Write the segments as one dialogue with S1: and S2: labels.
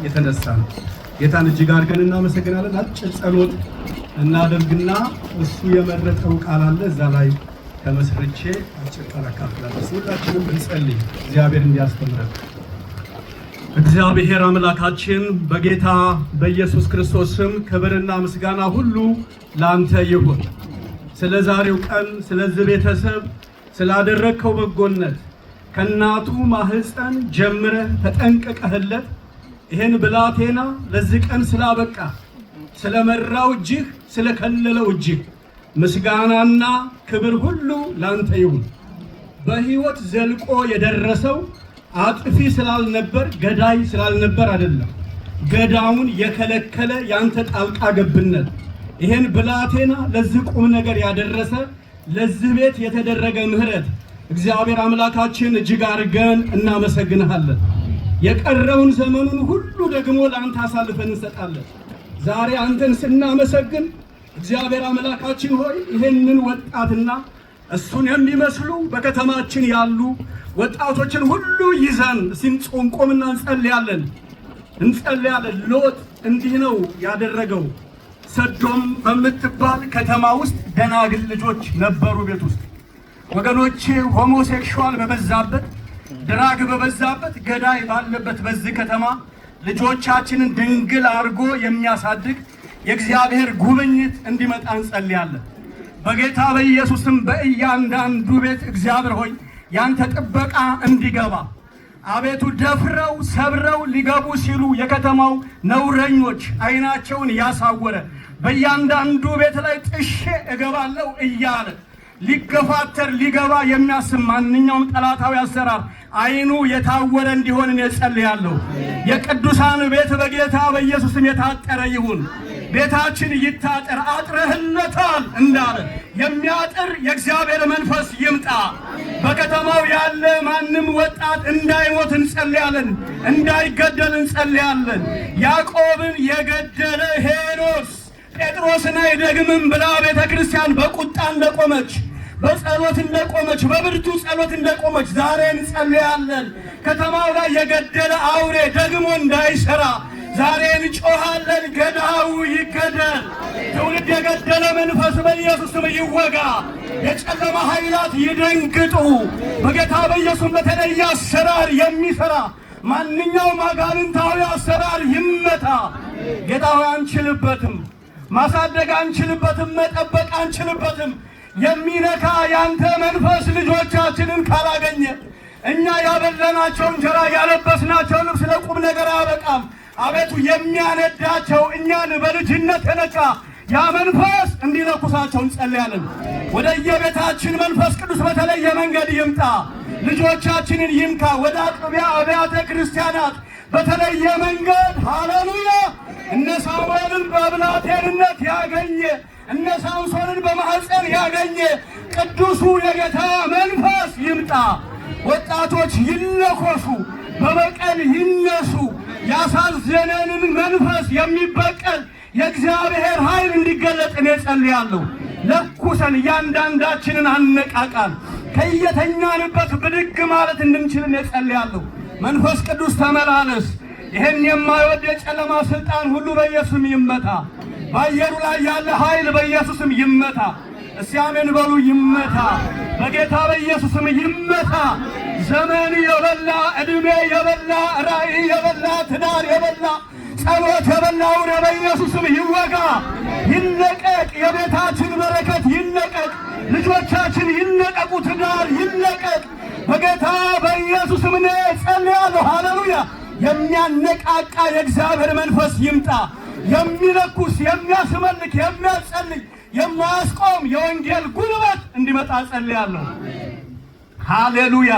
S1: የተነሳ ነው። ጌታን እጅግ አድርገን እናመሰግናለን። አጭር ጸሎት እናደርግና እሱ የመረጠው ቃል አለ እዛ ላይ ተመስርቼ አጭር ቃል አካፍላለሁ። ሁላችንም እንጸልይ እግዚአብሔር እንዲያስተምረን። እግዚአብሔር አምላካችን በጌታ በኢየሱስ ክርስቶስ ስም ክብርና ምስጋና ሁሉ ላንተ ይሁን። ስለ ዛሬው ቀን፣ ስለዚህ ቤተሰብ ስላደረግከው በጎነት ከናቱ ማህፀን ጀምረህ ተጠንቀቀህለት ይሄን ብላቴና ለዚህ ቀን ስላበቃ ስለመራው እጅህ ስለከለለው እጅህ ምስጋናና ክብር ሁሉ ላንተ ይሁን። በህይወት ዘልቆ የደረሰው አጥፊ ስላልነበር ገዳይ ስላልነበር አይደለም። ገዳውን የከለከለ ያንተ ጣልቃ ገብነት ይሄን ብላቴና ለዚህ ቁም ነገር ያደረሰ ለዚህ ቤት የተደረገ ምህረት እግዚአብሔር አምላካችን እጅግ አድርገን እናመሰግንሃለን። የቀረውን ዘመኑን ሁሉ ደግሞ ለአንተ አሳልፈን እንሰጣለን። ዛሬ አንተን ስናመሰግን እግዚአብሔር አምላካችን ሆይ ይሄንን ወጣትና እሱን የሚመስሉ በከተማችን ያሉ ወጣቶችን ሁሉ ይዘን ሲንጾምቆምና እንጸልያለን። ሎጥ እንዲህ ነው ያደረገው። ሰዶም በምትባል ከተማ ውስጥ ደናግል ልጆች ነበሩ ቤት ውስጥ ወገኖቼ፣ ሆሞሴክሹዋል በበዛበት ድራግ በበዛበት ገዳይ ባለበት በዚህ ከተማ ልጆቻችንን ድንግል አድርጎ የሚያሳድግ የእግዚአብሔር ጉብኝት እንዲመጣ እንጸልያለን። በጌታ በኢየሱስም በእያንዳንዱ ቤት እግዚአብሔር ሆይ ያንተ ጥበቃ እንዲገባ አቤቱ ደፍረው ሰብረው ሊገቡ ሲሉ የከተማው ነውረኞች አይናቸውን ያሳወረ በእያንዳንዱ ቤት ላይ ጥሼ እገባለሁ እያለ ሊገፋተር ሊገባ የሚያስብ ማንኛውም ጠላታዊ አሰራር አይኑ የታወረ እንዲሆን እኔ ጸልያለሁ። የቅዱሳን ቤት በጌታ በኢየሱስም የታጠረ ይሁን። ቤታችን ይታጠር፣ አጥረህለታል እንዳለ የሚያጥር የእግዚአብሔር መንፈስ ይምጣ። በከተማው ያለ ማንም ወጣት እንዳይሞት እንጸልያለን፣ እንዳይገደል እንጸልያለን። ያዕቆብን የገደለ ሄሮድስ ጴጥሮስን አይደግምም ብላ ቤተ ክርስቲያን በቁጣ እንደቆመች በጸሎት እንደቆመች በብርቱ ጸሎት እንደቆመች ዛሬ እንጸልያለን። ከተማው ላይ የገደለ አውሬ ደግሞ እንዳይሰራ ዛሬ እንጮሃለን። ገዳው ይገደል። ትውልድ የገደለ መንፈስ በኢየሱስ ስም ይወጋ። የጨለማ ኃይላት ይደንግጡ። በጌታ በኢየሱስ በተለየ አሰራር የሚሰራ ማንኛውም አጋንንታዊ አሰራር ይመታ። ጌታ ሆይ አንችልበትም፣ ማሳደግ አንችልበትም፣ መጠበቅ አንችልበትም። የሚነካ ያንተ መንፈስ ልጆቻችንን ካላገኘ እኛ ያበላናቸው እንጀራ ያለበስናቸው ልብስ ለቁም ነገር አያበቃም። አቤቱ የሚያነዳቸው እኛን በልጅነት የነካ ያ መንፈስ እንዲነኩሳቸው እንጸልያለን። ወደ የቤታችን መንፈስ ቅዱስ በተለየ መንገድ ይምጣ፣ ልጆቻችንን ይምካ። ወደ አጥቢያ አብያተ ክርስቲያናት በተለየ መንገድ ሃሌሉያ። እነ ሳሙኤልን በብላቴንነት ያገኘ እነ ሳምሶንን በማህፀን ያገኘ ቅዱሱ የጌታ መንፈስ ይምጣ። ወጣቶች ይለኮሱ፣ በበቀል ይነሱ። ያሳዘነንን መንፈስ የሚበቀል የእግዚአብሔር ኃይል እንዲገለጥ እኔ ጸልያለሁ። ለኩሰን እያንዳንዳችንን አነቃቃል። ከየተኛንበት ብድግ ማለት እንድንችል እኔ ጸልያለሁ። መንፈስ ቅዱስ ተመላለስ። ይህን የማይወድ የጨለማ ስልጣን ሁሉ በኢየሱስም ይመታ። በአየሩ ላይ ያለ ኃይል በኢየሱስም ይመታ። እስቲ አሜን በሉ። ይመታ፣ በጌታ በኢየሱስም ይመታ። ዘመን የበላ ዕድሜ የበላ ራእይ የበላ ትዳር የበላ ጸሎት የበላ አውሬ በኢየሱስም ይወጋ፣ ይለቀቅ። የቤታችን በረከት ይለቀቅ። ልጆቻችን ይለቀቁ። ትዳር ይለቀቅ። በጌታ በኢየሱስም እኔ ጸልያለሁ። ሃሌሉያ። የሚያነቃቃ የእግዚአብሔር መንፈስ ይምጣ። የሚለኩስ የሚያስመልክ የሚያጸልይ የማያስቆም የወንጌል ጉልበት እንዲመጣ ጸልያለሁ። ሃሌሉያ።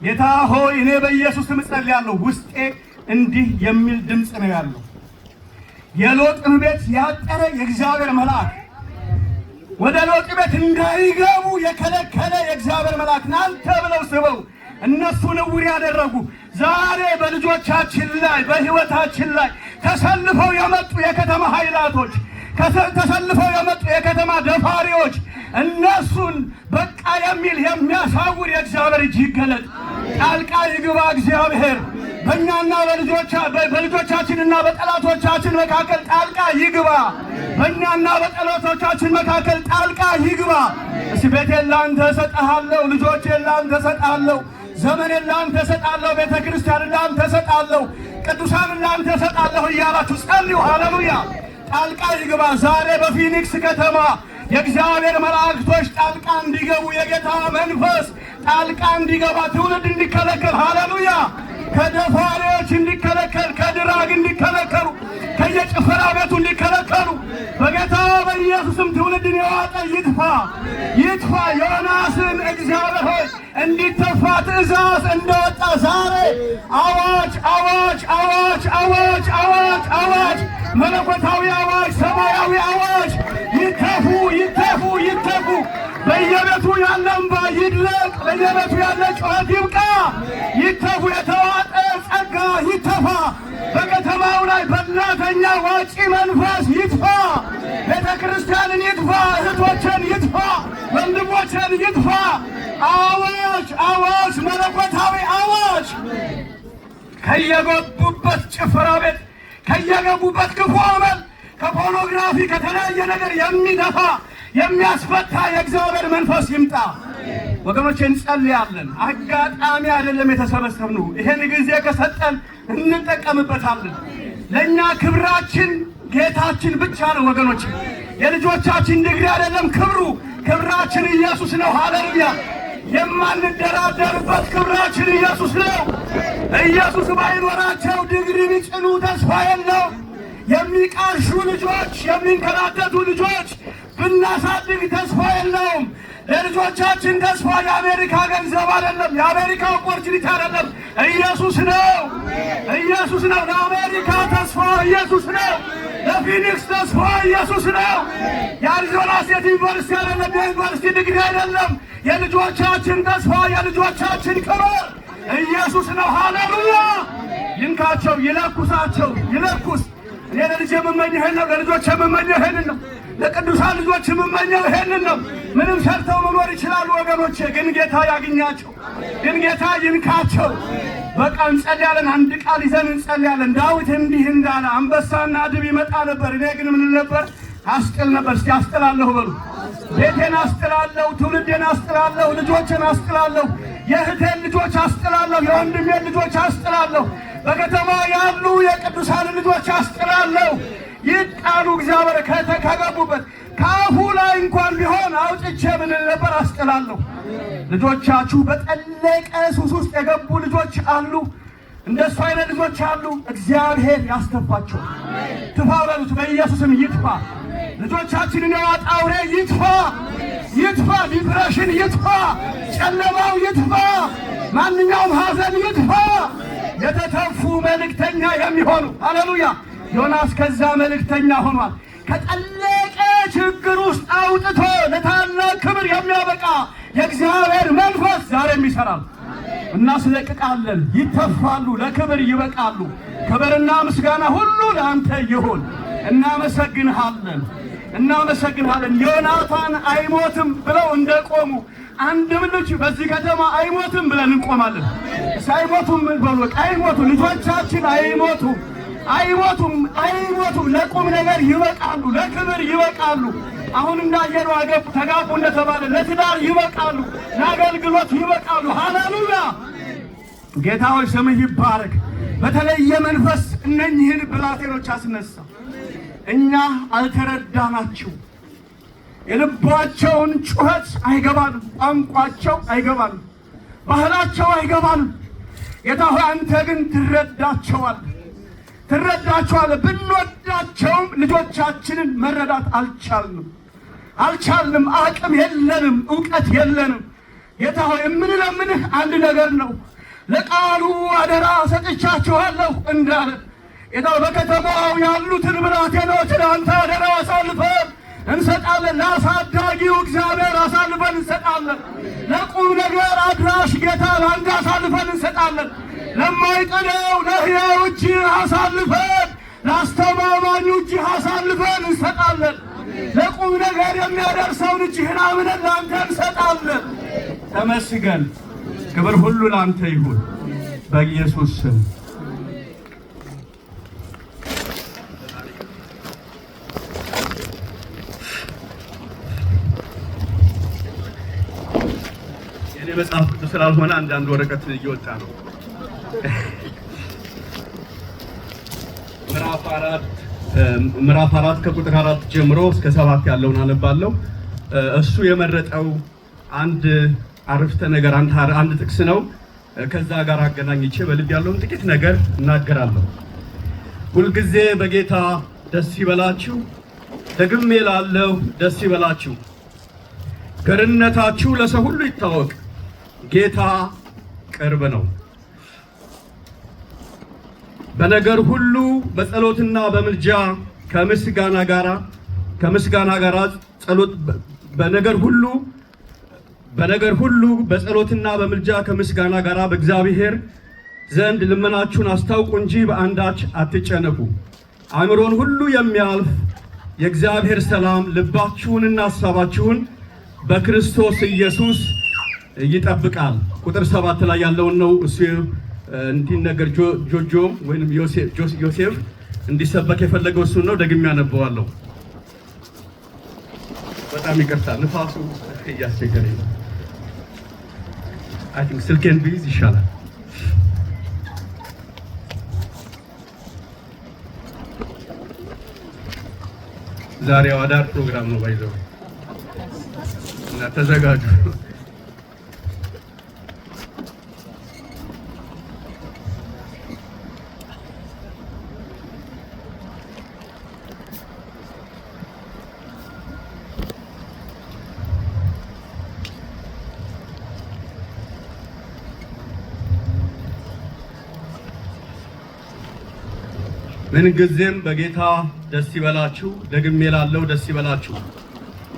S1: ጌታ ሆይ እኔ በኢየሱስም ጸልያለሁ። ውስጤ እንዲህ የሚል ድምፅ ነው ያለው። የሎጥን ቤት ያጠረ የእግዚአብሔር መልአክ ወደ ሎጥ ቤት እንዳይገቡ የከለከለ የእግዚአብሔር መልአክ ናንተ ብለው ስበው እነሱን ዕውር ያደረጉ ዛሬ በልጆቻችን ላይ በሕይወታችን ላይ ተሰልፈው የመጡ የከተማ ኃይላቶች ተሰልፈው የመጡ የከተማ ደፋሪዎች እነሱን በቃ የሚል የሚያሳውር የእግዚአብሔር እጅ ይገለጥ። ጣልቃ ይግባ እግዚአብሔር። በእኛና በልጆቻችንና በጠላቶቻችን መካከል ጣልቃ ይግባ። በእኛና በጠላቶቻችን መካከል ጣልቃ ይግባ። እስቲ ቤቴን ላንተ እሰጥሃለሁ፣ ልጆቼን ላንተ እሰጣለሁ፣ ዘመኔን ላንተ እሰጣለሁ፣ ቤተ ክርስቲያንን ላንተ እሰጣለሁ፣ ቅዱሳንን ላንተ እሰጣለሁ እያላችሁ ጸልዩ። ሃሌሉያ። ጣልቃ ይግባ። ዛሬ በፊኒክስ ከተማ የእግዚአብሔር መላእክቶች ጣልቃ እንዲገቡ፣ የጌታ መንፈስ ጣልቃ እንዲገባ፣ ትውልድ እንዲከለከል፣ ሃሌሉያ፣ ከደፋሪዎች እንዲከለከል፣ ከድራግ እንዲከለከሉ፣ ከየጭፈራ ቤቱ እንዲከለከሉ በጌታ በኢየሱስም ትውልድን የዋጠ ይጥፋ ይጥፋ። ዮናስን እግዚአብሔር ሆይ እንዲተፋ ትእዛዝ እንደወጣ ዛሬ አዋጅ አዋጅ አዋጅ አዋጅ አዋጅ አዋጅ፣ መለኮታዊ አዋጅ፣ ሰማያዊ አዋጅ። ይተፉ ይተፉ ይተፉ። በየቤቱ ያለ እንባ ይድለቅ። በየቤቱ ያለ ጩኸት ይብቃ። ይተፉ። የተዋጠ ጸጋ ይተፋ። በከተማው ላይ በላተኛ ዋጪ መንፈስ ይጥፋ። ቤተ ክርስቲያንን ይጥፋ። እህቶችን ይጥፋ። ወንድሞችን ይጥፋ። አዋጅ አዋጅ፣ መለኮታዊ አዋጅ። ከየገቡበት ጭፈራ ቤት፣ ከየገቡበት ክፉ አመል፣ ከፖርኖግራፊ ከተለያየ ነገር የሚደፋ የሚያስፈታ የእግዚአብሔር መንፈስ ይምጣ። ወገኖቼ እንጸልያለን። አጋጣሚ አይደለም የተሰበሰብነው። ይሄን ጊዜ ከሰጠን እንጠቀምበታለን። ለኛ ክብራችን ጌታችን ብቻ ነው ወገኖቼ። የልጆቻችን ዲግሪ አይደለም ክብሩ። ክብራችን ኢየሱስ ነው። ሃሌሉያ። የማንደራደርበት ክብራችን ኢየሱስ ነው። ኢየሱስ ባይኖራቸው ዲግሪ ቢጭኑ ተስፋ የለው። የሚቃሹ ልጆች፣ የሚንከራተቱ ልጆች ብናሳድግ ተስፋ የለውም። ለልጆቻችን ተስፋ የአሜሪካ ገንዘብ አይደለም፣ የአሜሪካ ኦፖርቹኒቲ አይደለም፣ ኢየሱስ ነው። ኢየሱስ ነው። ለአሜሪካ ተስፋ ኢየሱስ ነው። ለፊኒክስ ተስፋ ኢየሱስ ነው። የአሪዞና ስቴት ዩኒቨርሲቲ አይደለም፣ የዩኒቨርሲቲ ዲግሪ አይደለም። የልጆቻችን ተስፋ፣ የልጆቻችን ክብር ኢየሱስ ነው። ሃሌሉያ። ይንካቸው፣ ይለኩሳቸው፣ ይለኩስ። እኔ ለልጅ የምመኘው ይሄን ነው። ለልጆች የምመኘው ይሄንን ነው። ለቅዱሳን ልጆች የምመኘው ይሄንን ነው። ምንም ሰርተው መኖር ይችላሉ ወገኖቼ፣ ግን ጌታ ያግኛቸው፣ ግን ጌታ ይንካቸው። በቃ እንጸልያለን። አንድ ቃል ይዘን እንጸልያለን። ዳዊት እንዲህ እንዳለ አንበሳና ድብ ይመጣ ነበር፣ እኔ ግን ምን ነበር? አስጥል ነበር። እስቲ አስጥላለሁ በሉ። ቤቴን አስጥላለሁ፣ ትውልዴን አስጥላለሁ፣ ልጆችን አስጥላለሁ፣ የእህቴን ልጆች አስጥላለሁ፣ የወንድሜን ልጆች አስጥላለሁ፣ በከተማ ያሉ የቅዱሳን ልጆች አስጥላለሁ። ይጣሉ እግዚአብሔር ከገቡበት ከአፉ ላይ እንኳን ቢሆን አውጥቼ ምን ነበር? አስጥላለሁ። ልጆቻችሁ በጠለቀ ሱስ ውስጥ የገቡ ልጆች አሉ። እንደሱ አይነት ልጆች አሉ። እግዚአብሔር ያስተፋቸው። ትፋ በሉት። በኢየሱስም ይጥፋ። ልጆቻችንን የዋጠ አውሬ ይጥፋ፣ ይጥፋ። ዲፕሬሽን ይጥፋ፣ ጨለማው ይጥፋ፣ ማንኛውም ሐዘን ይጥፋ። የተተፉ መልእክተኛ የሚሆኑ ሃሌሉያ። ዮናስ ከዛ መልእክተኛ ሆኗል። ከጠለቀ ችግር ውስጥ አውጥቶ ለታላቅ ክብር የሚያበቃ የእግዚአብሔር መንፈስ ዛሬም ይሰራል። እናስለቅቃለን። ይተፋሉ፣ ለክብር ይበቃሉ። ክብርና ምስጋና ሁሉ ለአንተ ይሁን። እናመሰግንሃለን፣ እናመሰግንሃለን። ዮናታን አይሞትም ብለው እንደቆሙ አንድም ልጅ በዚህ ከተማ አይሞትም ብለን እንቆማለን። ሳይሞቱም በሉ፣ አይሞቱ ልጆቻችን አይሞቱም፣ አይሞቱም፣ አይሞቱም። ለቁም ነገር ይበቃሉ፣ ለክብር ይበቃሉ። አሁን እንዳየነው አገቡ፣ ተጋቡ እንደተባለ ለትዳር ይበቃሉ፣ ለአገልግሎት ይበቃሉ። ሃሌሉያ። ጌታ ሆይ ስምህ ይባረክ። በተለየ መንፈስ እነኝህን ብላቴኖች አስነሳ። እኛ አልተረዳናቸው። የልባቸውን ጩኸት አይገባንም፣ ቋንቋቸው አይገባንም፣ ባህላቸው አይገባንም። ጌታ ሆይ አንተ ግን ትረዳቸዋለህ፣ ትረዳቸዋለህ። ብንወዳቸውም ልጆቻችንን መረዳት አልቻልንም። አቅም የለንም፣ ዕውቀት የለንም። ጌታ ሆይ የምንለምንህ አንድ ነገር ነው። ለቃሉ አደራ ሰጥቻችኋለሁ እንዳለ ጌታ በከተማው ያሉትን ብላቴኖች ለአንተ አደራ አሳልፈን እንሰጣለን። ለአሳዳጊው እግዚአብሔር አሳልፈን እንሰጣለን። ለቁም ነገር አድራሽ ጌታ ለአንተ አሳልፈን እንሰጣለን። ለማይጥለው ለሕያው እጅ አሳልፈን፣ ለአስተማማኙ እጅ አሳልፈን እንሰጣለን። ለቁም ነገር የሚያደርሰውን እጅህን አምነን ለአንተ እንሰጣለን። ተመስገን። ክብር ሁሉ ለአንተ ይሁን በኢየሱስ ስም መጽሐፍ ቅዱስ ስላልሆነ አንዳንድ ወረቀት እየወጣ ነው። ምዕራፍ 4 ከቁጥር 4 ጀምሮ እስከ 7 ያለውን አነባለሁ። እሱ የመረጠው አንድ አረፍተ ነገር አንድ ጥቅስ ነው። ከዛ ጋር አገናኝቼ በልብ ያለውን ጥቂት ነገር እናገራለሁ። ሁልጊዜ በጌታ ደስ ይበላችሁ፣ ደግሜ እላለሁ ደስ ይበላችሁ። ገርነታችሁ ለሰው ሁሉ ይታወቅ፣ ጌታ ቅርብ ነው። በነገር ሁሉ በጸሎትና በምልጃ ከምስጋና ጋራ ጸሎት በነገር ሁሉ በጸሎትና በምልጃ ከምስጋና ጋራ በእግዚአብሔር ዘንድ ልመናችሁን አስታውቁ እንጂ በአንዳች አትጨነቁ። አእምሮን ሁሉ የሚያልፍ የእግዚአብሔር ሰላም ልባችሁንና ሐሳባችሁን በክርስቶስ ኢየሱስ ይጠብቃል። ቁጥር 7 ላይ ያለውን ነው እሱ እንዲነገር ጆጆ ወይንም ዮሴፍ እንዲሰበክ የፈለገው እሱ ነው። ደግሜ ያነበዋለሁ። በጣም ይቅርታ ንፋሱ እያስቸገረኝ ነው። አይ ቲንክ ስልኬን ቢይዝ ይሻላል። ዛሬ አዳር ፕሮግራም ነው ባይዘው እና ተዘጋጁ። ምንጊዜም በጌታ ደስ ይበላችሁ፣ ደግሜ እላለሁ ደስ ይበላችሁ።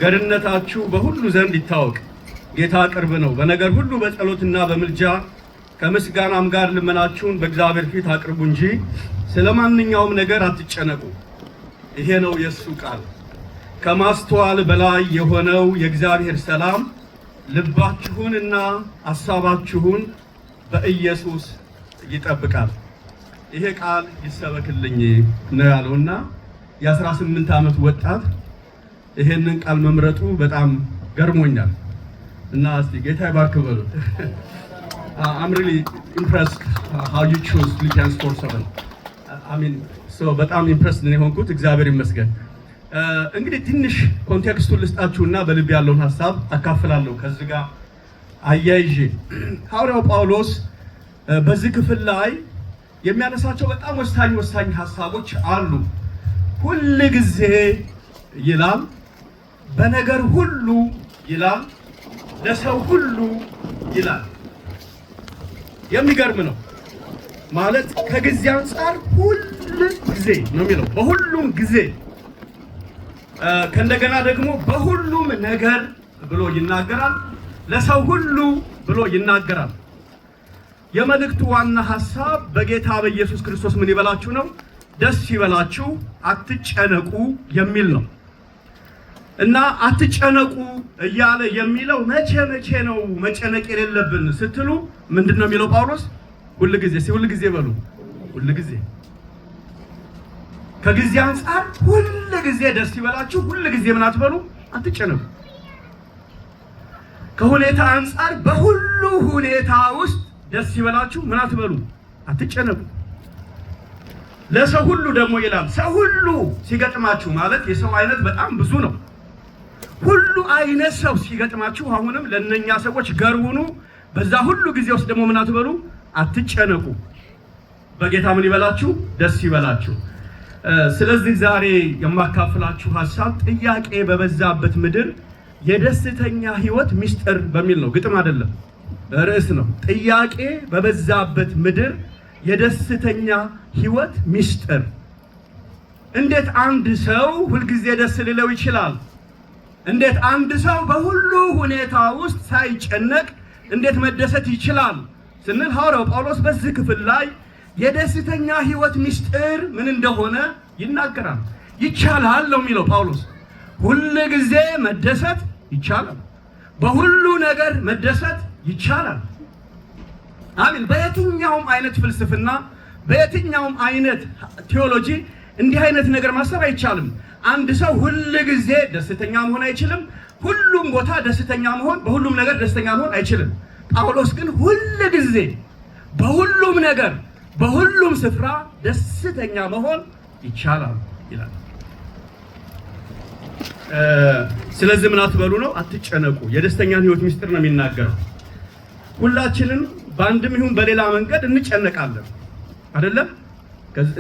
S1: ገርነታችሁ በሁሉ ዘንድ ይታወቅ፣ ጌታ ቅርብ ነው። በነገር ሁሉ በጸሎትና በምልጃ ከምስጋናም ጋር ልመናችሁን በእግዚአብሔር ፊት አቅርቡ እንጂ ስለማንኛውም ነገር አትጨነቁ። ይሄ ነው የእሱ ቃል። ከማስተዋል በላይ የሆነው የእግዚአብሔር ሰላም ልባችሁንና ሐሳባችሁን በኢየሱስ ይጠብቃል። ይሄ ቃል ይሰበክልኝ ነው ያለውና የ18 ዓመት ወጣት ይሄንን ቃል መምረጡ በጣም ገርሞኛል እና እስቲ ጌታ ይባርክ በሉ። I'm really impressed how you choose Philippians 4:7. I mean በጣም ኢምፕረስድ ነው የሆንኩት። እግዚአብሔር ይመስገን። እንግዲህ ትንሽ ኮንቴክስቱን ልስጣችሁና በልብ ያለውን ሐሳብ አካፍላለሁ። ከዚህ ጋር አያይዤ ሐዋርያው ጳውሎስ በዚህ ክፍል ላይ የሚያነሳቸው በጣም ወሳኝ ሐሳቦች አሉ። ሁል ጊዜ ይላል፣ በነገር ሁሉ ይላል፣ ለሰው ሁሉ ይላል። የሚገርም ነው ማለት ከጊዜ አንፃር ሁል ጊዜ ነው የሚለው፣ በሁሉም ጊዜ ከእንደገና ደግሞ በሁሉም ነገር ብሎ ይናገራል፣ ለሰው ሁሉ ብሎ ይናገራል። የመልእክቱ ዋና ሐሳብ በጌታ በኢየሱስ ክርስቶስ ምን ይበላችሁ ነው? ደስ ይበላችሁ፣ አትጨነቁ የሚል ነው። እና አትጨነቁ እያለ የሚለው መቼ ነው መጨነቅ የሌለብን ስትሉ ምንድነው የሚለው ጳውሎስ? ሁል ጊዜ በሉ። ሁል ጊዜ ከጊዜ አንፃር ሁል ጊዜ ደስ ይበላችሁ፣ ሁል ጊዜ ምን አትበሉ? አትጨነቁ። ከሁኔታ አንፃር በሁሉ ሁኔታ ውስጥ ደስ ይበላችሁ፣ ምን አትበሉ? አትጨነቁ። ለሰው ሁሉ ደግሞ ይላል። ሰው ሁሉ ሲገጥማችሁ ማለት የሰው አይነት በጣም ብዙ ነው። ሁሉ አይነት ሰው ሲገጥማችሁ አሁንም ለነኛ ሰዎች ገርሁኑ። በዛ ሁሉ ጊዜ ውስጥ ደግሞ ምን አትበሉ? አትጨነቁ። በጌታ ምን ይበላችሁ? ደስ ይበላችሁ። ስለዚህ ዛሬ የማካፍላችሁ ሐሳብ ጥያቄ በበዛበት ምድር የደስተኛ ህይወት ሚስጥር በሚል ነው። ግጥም አይደለም፣ ርዕስ ነው። ጥያቄ በበዛበት ምድር የደስተኛ ህይወት ሚስጥር። እንዴት አንድ ሰው ሁልጊዜ ደስ ሊለው ይችላል? እንዴት አንድ ሰው በሁሉ ሁኔታ ውስጥ ሳይጨነቅ እንዴት መደሰት ይችላል ስንል ሐዋርያው ጳውሎስ በዚህ ክፍል ላይ የደስተኛ ህይወት ሚስጥር ምን እንደሆነ ይናገራል። ይቻላል ነው የሚለው ጳውሎስ። ሁሉ ጊዜ መደሰት ይቻላል። በሁሉ ነገር መደሰት ይቻላል። አሜን። በየትኛውም አይነት ፍልስፍና፣ በየትኛውም አይነት ቴዎሎጂ እንዲህ አይነት ነገር ማሰብ አይቻልም። አንድ ሰው ሁሉ ጊዜ ደስተኛ መሆን አይችልም። ሁሉም ቦታ ደስተኛ መሆን፣ በሁሉም ነገር ደስተኛ መሆን አይችልም። ጳውሎስ ግን ሁሉ ጊዜ በሁሉም ነገር በሁሉም ስፍራ ደስተኛ መሆን ይቻላል ይላል። ስለዚህ ምን አትበሉ ነው? አትጨነቁ። የደስተኛን ህይወት ምስጢር ነው የሚናገረው። ሁላችንም በአንድም ይሁን በሌላ መንገድ እንጨነቃለን አይደለም?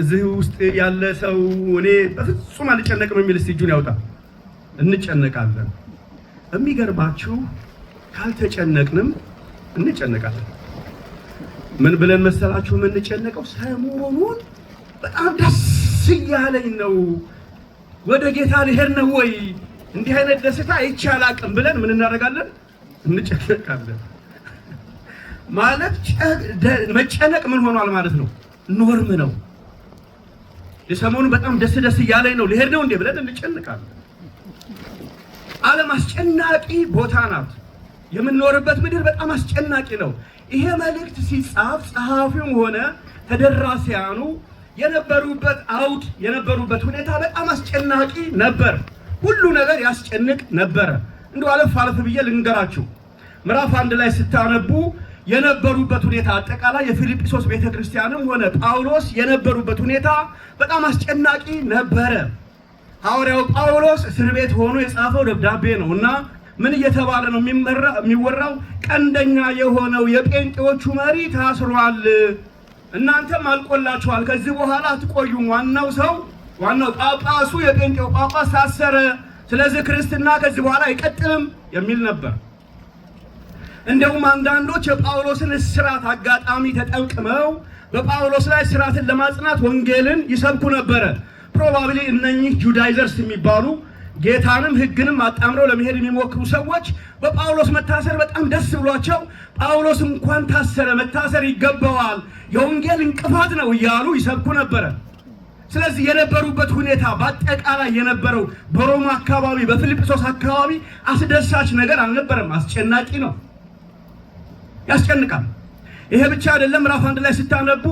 S1: እዚህ ውስጥ ያለ ሰው እኔ በፍጹም አልጨነቅም የሚል እጁን ያውጣ። እንጨነቃለን። የሚገርማችሁ ካልተጨነቅንም እንጨነቃለን። ምን ብለን መሰላችሁ የምንጨነቀው? ሰሞኑን በጣም ደስ እያለኝ ነው፣ ወደ ጌታ ልሄድ ነው ወይ፣ እንዲህ አይነት ደስታ አይቻል አቅም ብለን ምን እናደርጋለን? እንጨነቃለን። ማለት መጨነቅ ምን ሆኗል ማለት ነው? ኖርም ነው። የሰሞኑን በጣም ደስ እያለኝ ነው፣ ልሄድ ነው እንዴ ብለን እንጨነቃለን። ዓለም አስጨናቂ ቦታ ናት። የምንኖርበት ምድር በጣም አስጨናቂ ነው። ይሄ መልእክት ሲጻፍ ጸሐፊውም ሆነ ተደራሲያኑ የነበሩበት አውድ የነበሩበት ሁኔታ በጣም አስጨናቂ ነበር። ሁሉ ነገር ያስጨንቅ ነበረ። እንደው አለፍ ብዬ ልንገራችሁ። ምዕራፍ 1 ላይ ስታነቡ የነበሩበት ሁኔታ አጠቃላይ የፊልጵስዩስ ቤተክርስቲያንም ሆነ ጳውሎስ የነበሩበት ሁኔታ በጣም አስጨናቂ ነበረ። ሐዋርያው ጳውሎስ እስር ቤት ሆኖ የጻፈው ደብዳቤ ነውና ምን እየተባለ ነው የሚወራው? ቀንደኛ የሆነው የጴንጤዎቹ መሪ ታስሯል፣ እናንተም አልቆላችኋል፣ ከዚህ በኋላ አትቆዩም፣ ዋናው ጳጳሱ የጴንጤው ጳጳስ ታሰረ፣ ስለዚህ ክርስትና ከዚህ በኋላ አይቀጥልም የሚል ነበር። እንደውም አንዳንዶች የጳውሎስን እስራት አጋጣሚ ተጠቅመው በጳውሎስ ላይ እስራትን ለማጽናት ወንጌልን ይሰብኩ ነበረ። ፕሮባብሊ እነኚህ ጁዳይዘርስ የሚባሉ ጌታንም ሕግንም አጣምረው ለመሄድ የሚሞክሩ ሰዎች በጳውሎስ መታሰር በጣም ደስ ብሏቸው ጳውሎስ እንኳን ታሰረ፣ መታሰር ይገባዋል፣ የወንጌል እንቅፋት ነው እያሉ ይሰብኩ ነበረ። ስለዚህ የነበሩበት ሁኔታ በአጠቃላይ የነበረው በሮማ አካባቢ በፊልጵስዩስ አካባቢ አስደሳች ነገር አልነበረም። አስጨናቂ ነው፣ ያስጨንቃል። ይሄ ብቻ አይደለም። ምዕራፍ 1 ላይ ስታነቡ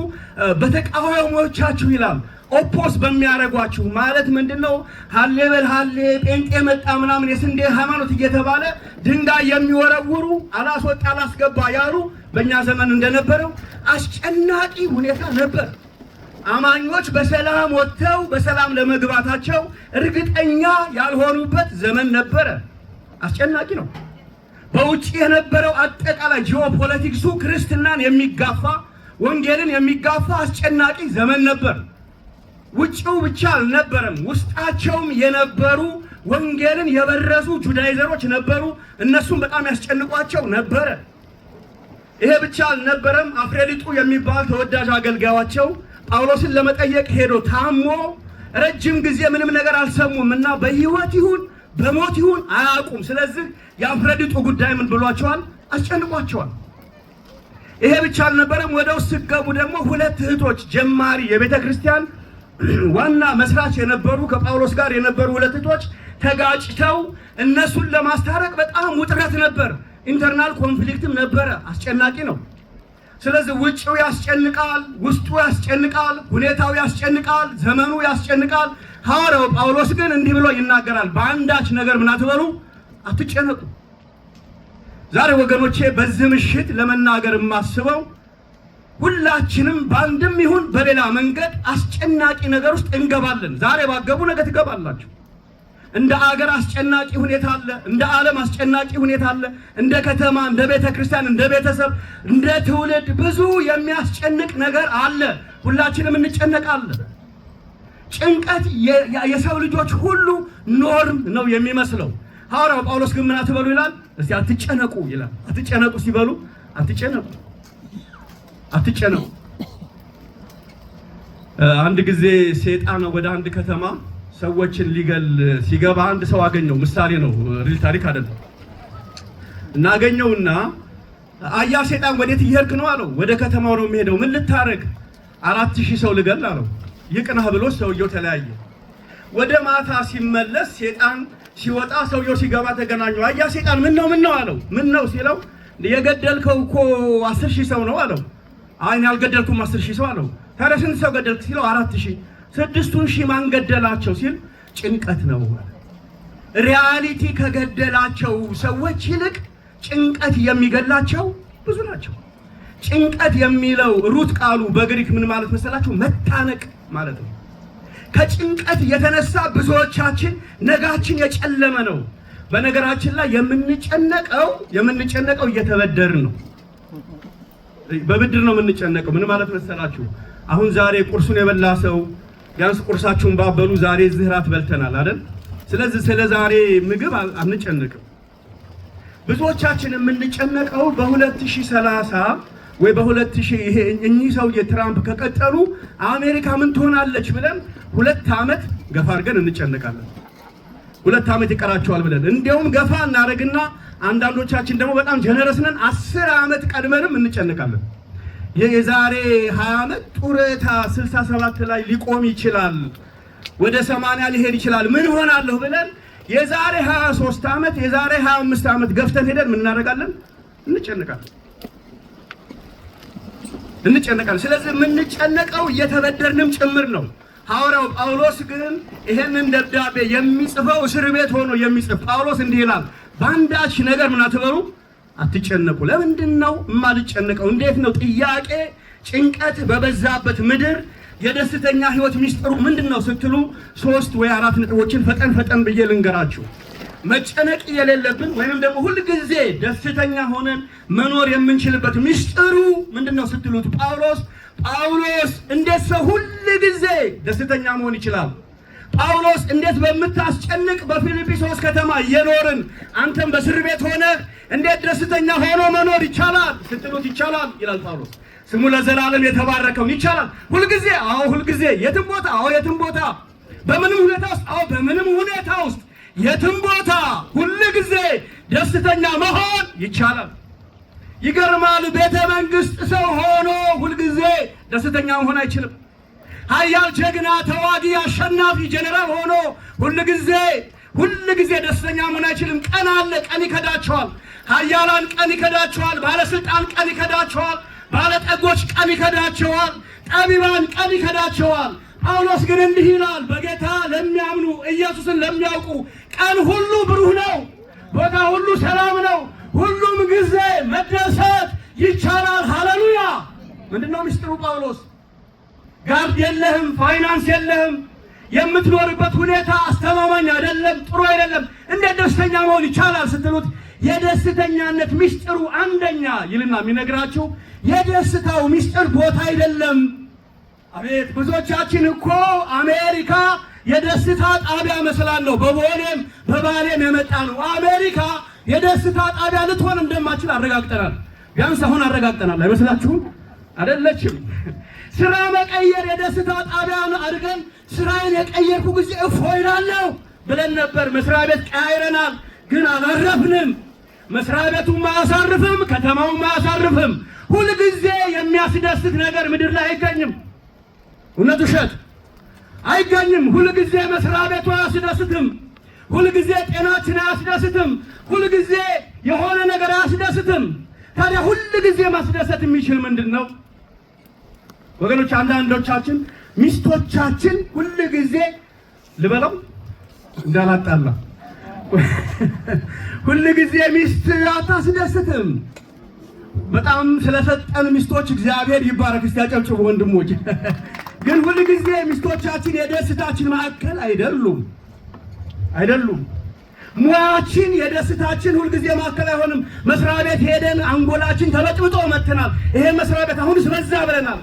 S1: በተቃዋሚዎቻችሁ ይላል፣ ኦፖስ በሚያረጓችሁ ማለት ምንድነው? ሃሌ በል ሃሌ ጴንጤ መጣ ምናምን የስንዴ ሃይማኖት እየተባለ ድንጋይ የሚወረውሩ አላስወጣ አላስገባ ያሉ በእኛ ዘመን እንደነበረው አስጨናቂ ሁኔታ ነበር። አማኞች በሰላም ወጥተው በሰላም ለመግባታቸው እርግጠኛ ያልሆኑበት ዘመን ነበረ። አስጨናቂ ነው። በውጭ የነበረው አጠቃላይ ጂኦፖለቲክሱ ክርስትናን የሚጋፋ ወንጌልን የሚጋፋ አስጨናቂ ዘመን ነበር። ውጭው ብቻ አልነበረም፣ ውስጣቸውም የነበሩ ወንጌልን የበረሱ ጁዳይዘሮች ነበሩ። እነሱም በጣም ያስጨንቋቸው ነበረ። ይሄ ብቻ አልነበረም። አፍሬሊጡ የሚባል ተወዳጅ አገልጋያቸው ጳውሎስን ለመጠየቅ ሄዶ ታሞ ረጅም ጊዜ ምንም ነገር አልሰሙም እና በሕይወት ይሁን በሞት ይሁን አያውቁም። ስለዚህ የአፍሬሊጡ ጉዳይ ምን ብሏቸዋል? አስጨንቋቸዋል። ይሄ ብቻ አልነበረም። ወደ ውስጥ ሲገቡ ደግሞ ሁለት እህቶች ጀማሪ የቤተ ክርስቲያን ዋና መስራች የነበሩ ከጳውሎስ ጋር የነበሩ ሁለት እህቶች ተጋጭተው እነሱን ለማስታረቅ በጣም ውጥረት ነበር። ኢንተርናል ኮንፍሊክትም ነበረ። አስጨናቂ ነው። ስለዚህ ውጭው ያስጨንቃል፣ ውስጡ ያስጨንቃል፣ ሁኔታው ያስጨንቃል፣ ዘመኑ ያስጨንቃል። ሐዋርያው ጳውሎስ ግን እንዲህ ብሎ ይናገራል፣ በአንዳች ነገር ምን አትበሉ፣ አትጨነቁ። ዛሬ ወገኖቼ በዚህ ምሽት ለመናገር የማስበው ሁላችንም በአንድም ይሁን በሌላ መንገድ አስጨናቂ ነገር ውስጥ እንገባለን። ዛሬ ባገቡ ነገ ትገባላችሁ። እንደ አገር አስጨናቂ ሁኔታ አለ፣ እንደ ዓለም አስጨናቂ ሁኔታ አለ፣ እንደ ከተማ፣ እንደ ቤተ ክርስቲያን፣ እንደ ቤተሰብ፣ እንደ ትውልድ ብዙ የሚያስጨንቅ ነገር አለ። ሁላችንም እንጨነቃለን። ጭንቀት የሰው ልጆች ሁሉ ኖርም ነው የሚመስለው። ሐዋርያው ጳውሎስ ግን ምን አትበሉ ይላል? እስቲ አትጨነቁ ይላል። አትጨነቁ ሲበሉ አትጨነቁ። አንድ ጊዜ ሰይጣን ወደ አንድ ከተማ ሰዎችን ሊገል ሲገባ አንድ ሰው አገኘው። ምሳሌ ነው፣ ሪል ታሪክ አይደለም። እናገኘውና አያ ሰይጣን ወዴት እየሄድክ ነው አለው። ወደ ከተማው ነው የሚሄደው። ምን ልታረግ? 4000 ሰው ልገል አለው። ይቅናህ ብሎ ሰውየው ተለያየ። ወደ ማታ ሲመለስ ሰይጣን ሲወጣ ሰውየው ሲገባ ተገናኙ። አያ ሰይጣን ምን ነው አለው። ምን ነው ሲለው የገደልከው እኮ 10000 ሰው ነው አለው። አይ ያልገደልኩም 10000 ሰው አለው። ታዲያ ስንት ሰው ገደልክ ሲለው 4000። 6000 ማን ገደላቸው ሲል ጭንቀት ነው። ሪያሊቲ ከገደላቸው ሰዎች ይልቅ ጭንቀት የሚገላቸው ብዙ ናቸው። ጭንቀት የሚለው ሩት ቃሉ በግሪክ ምን ማለት መሰላችሁ? መታነቅ ማለት ነው። ከጭንቀት የተነሳ ብዙዎቻችን ነጋችን የጨለመ ነው። በነገራችን ላይ የምንጨነቀው እየተበደርን ነው። በብድር ነው የምንጨነቀው። ምን ማለት መሰላችሁ? አሁን ዛሬ ቁርሱን የበላ ሰው ያንስ ቁርሳችሁን ባበሉ ዛሬ ዝህራት በልተናል አይደል? ስለዚህ ስለ ዛሬ ምግብ አንጨነቅም። ብዙዎቻችን የምንጨነቀው በ2030 ወይ በ2000 ይሄ እኚህ ሰውዬ ትራምፕ ከቀጠሉ አሜሪካ ምን ትሆናለች ብለን 2 ዓመት ገፋ አድርገን እንጨነቃለን። 2 ዓመት ይቀራቸዋል ብለን እንደውም ገፋ እናደርግና አንዳንዶቻችን ደግሞ በጣም ጀነረስ ነን 10 ዓመት ቀድመንም እንጨነቃለን። የዛሬ 20 ዓመት ጡረታ 67 ላይ ሊቆም ይችላል፣ ወደ 80 ሊሄድ ይችላል፣ ምን ሆናለሁ ብለን የዛሬ 23 ዓመት የዛሬ 25 ዓመት ገፍተን ሄደን ምን እናደርጋለን? እንጨነቃለን። ስለዚህ የምንጨነቀው እየተበደርንም ጭምር ነው። ሐዋርያው ጳውሎስ ግን ይሄንን ደብዳቤ የሚጽፈው እስር ቤት ሆኖ የሚጽፍ ጳውሎስ እንዲህ ይላል፣ በአንዳች ነገር ምን አትበሉ፣ አትጨነቁ። ለምንድን ነው የማልጨነቀው? እንዴት ነው? ጥያቄ ጭንቀት በበዛበት ምድር የደስተኛ ህይወት ሚስጥሩ ምንድነው ስትሉ 3 ወይ 4 ነጥቦችን ፈጠን ብዬ ልንገራችሁ። መጨነቅ የሌለብን ወይንም ደግሞ ሁሉ ጊዜ ደስተኛ ሆነን መኖር የምንችልበት ሚስጥሩ ምንድነው ስትሉት ጳውሎስ እንዴት ሰው ሁሉ ጊዜ ደስተኛ መሆን ይችላል? ጳውሎስ እንዴት በመታስጨንቅ በፊልጵስዩስ ከተማ እየኖርን አንተም በእስር ቤት ሆነ እንዴት ደስተኛ ሆኖ መኖር ይቻላል ስትሉት ይቻላል ይላል ጳውሎስ። ስሙ ለዘላለም የተባረከው። ይቻላል ሁልጊዜ? አዎ ሁልጊዜ። የትም ቦታ? አዎ የትም ቦታ። በምንም ሁኔታ ውስጥ? አዎ በምንም ሁኔታ ውስጥ የትም ቦታ ሁልጊዜ ደስተኛ መሆን ይቻላል። ይገርማል። ቤተ መንግስት ሰው ሆኖ ሁልጊዜ ደስተኛ መሆን አይችልም። ኃያል ጀግና ተዋጊ አሸናፊ ጀነራል ሆኖ ሁልጊዜ ደስተኛ መሆን አይችልም። ቀን አለ፣ ቀን ይከዳቸዋል። ኃያላን ቀን ይከዳቸዋል። ባለስልጣን ቀን ይከዳቸዋል። ባለጠጎች ቀን ይከዳቸዋል። ጠቢባን ቀን ይከዳቸዋል። ጳውሎስ ግን እንዲህ ይላል፣ በጌታ ለሚያምኑ ኢየሱስን ለሚያውቁ ቀን ሁሉ ብሩህ ነው፣ ቦታ ሁሉ ሰላም ነው፣ ሁሉም ጊዜ መደሰት ይቻላል። ሃሌሉያ! ምንድነው ሚስጥሩ? ጳውሎስ ጋርድ የለህም፣ ፋይናንስ የለህም፣ የምትኖርበት ሁኔታ አስተማማኝ አይደለም፣ ጥሩ አይደለም፣ እንዴት ደስተኛ መሆን ይቻላል ስትሉት የደስተኛነት ሚስጥሩ አንደኛ ይልና የሚነግራችሁ የደስታው ሚስጥር ቦታ አይደለም። አቤት ብዙዎቻችን እኮ አሜሪካ የደስታ ጣቢያ መስላለሁ። በቦሌም በባሌም የመጣ ነው። አሜሪካ የደስታ ጣቢያ ልትሆን እንደማችል አረጋግጠናል። ቢያንስ አሁን አረጋግጠናል። አይመስላችሁም? አይደለችም። ስራ መቀየር የደስታ ጣቢያ አድርገን ስራዬን የቀየርኩ ጊዜ እፎይ እላለሁ ብለን ነበር። መስሪያ ቤት ቀያይረናል፣ ግን አላረፍንም። መስሪያ ቤቱም አያሳርፍም፣ ከተማውም አያሳርፍም። ሁሉ ጊዜ የሚያስደስት ነገር ምድር ላይ አይገኝም። እውነት ውሸት አይገኝም። ሁሉ ጊዜ መስሪያ ቤቱ አያስደስትም። ሁሉ ጊዜ ጤናችን አያስደስትም። ሁሉ ጊዜ የሆነ ነገር አያስደስትም። ታዲያ ሁሉ ጊዜ ማስደሰት የሚችል ምንድነው? ወገኖች አንዳንዶቻችን ሚስቶቻችን ሁሉ ጊዜ ልበለው እንዳላጣላ ሁሉ ጊዜ ሚስት አታስደስትም። በጣም ስለሰጠን ሚስቶች እግዚአብሔር ይባረክ። እስቲ አጨብጭቡ ወንድሞች። ግን ሁሉ ጊዜ ሚስቶቻችን የደስታችን ማዕከል አይደሉም። ሙያችን የደስታችን ሁሉ ጊዜ ማዕከል አይሆንም። መስሪያ ቤት ሄደን አንጎላችን ተበጥብጦ መጥተናል። ይሄ መስሪያ ቤት አሁንስ በዛ ብለናል።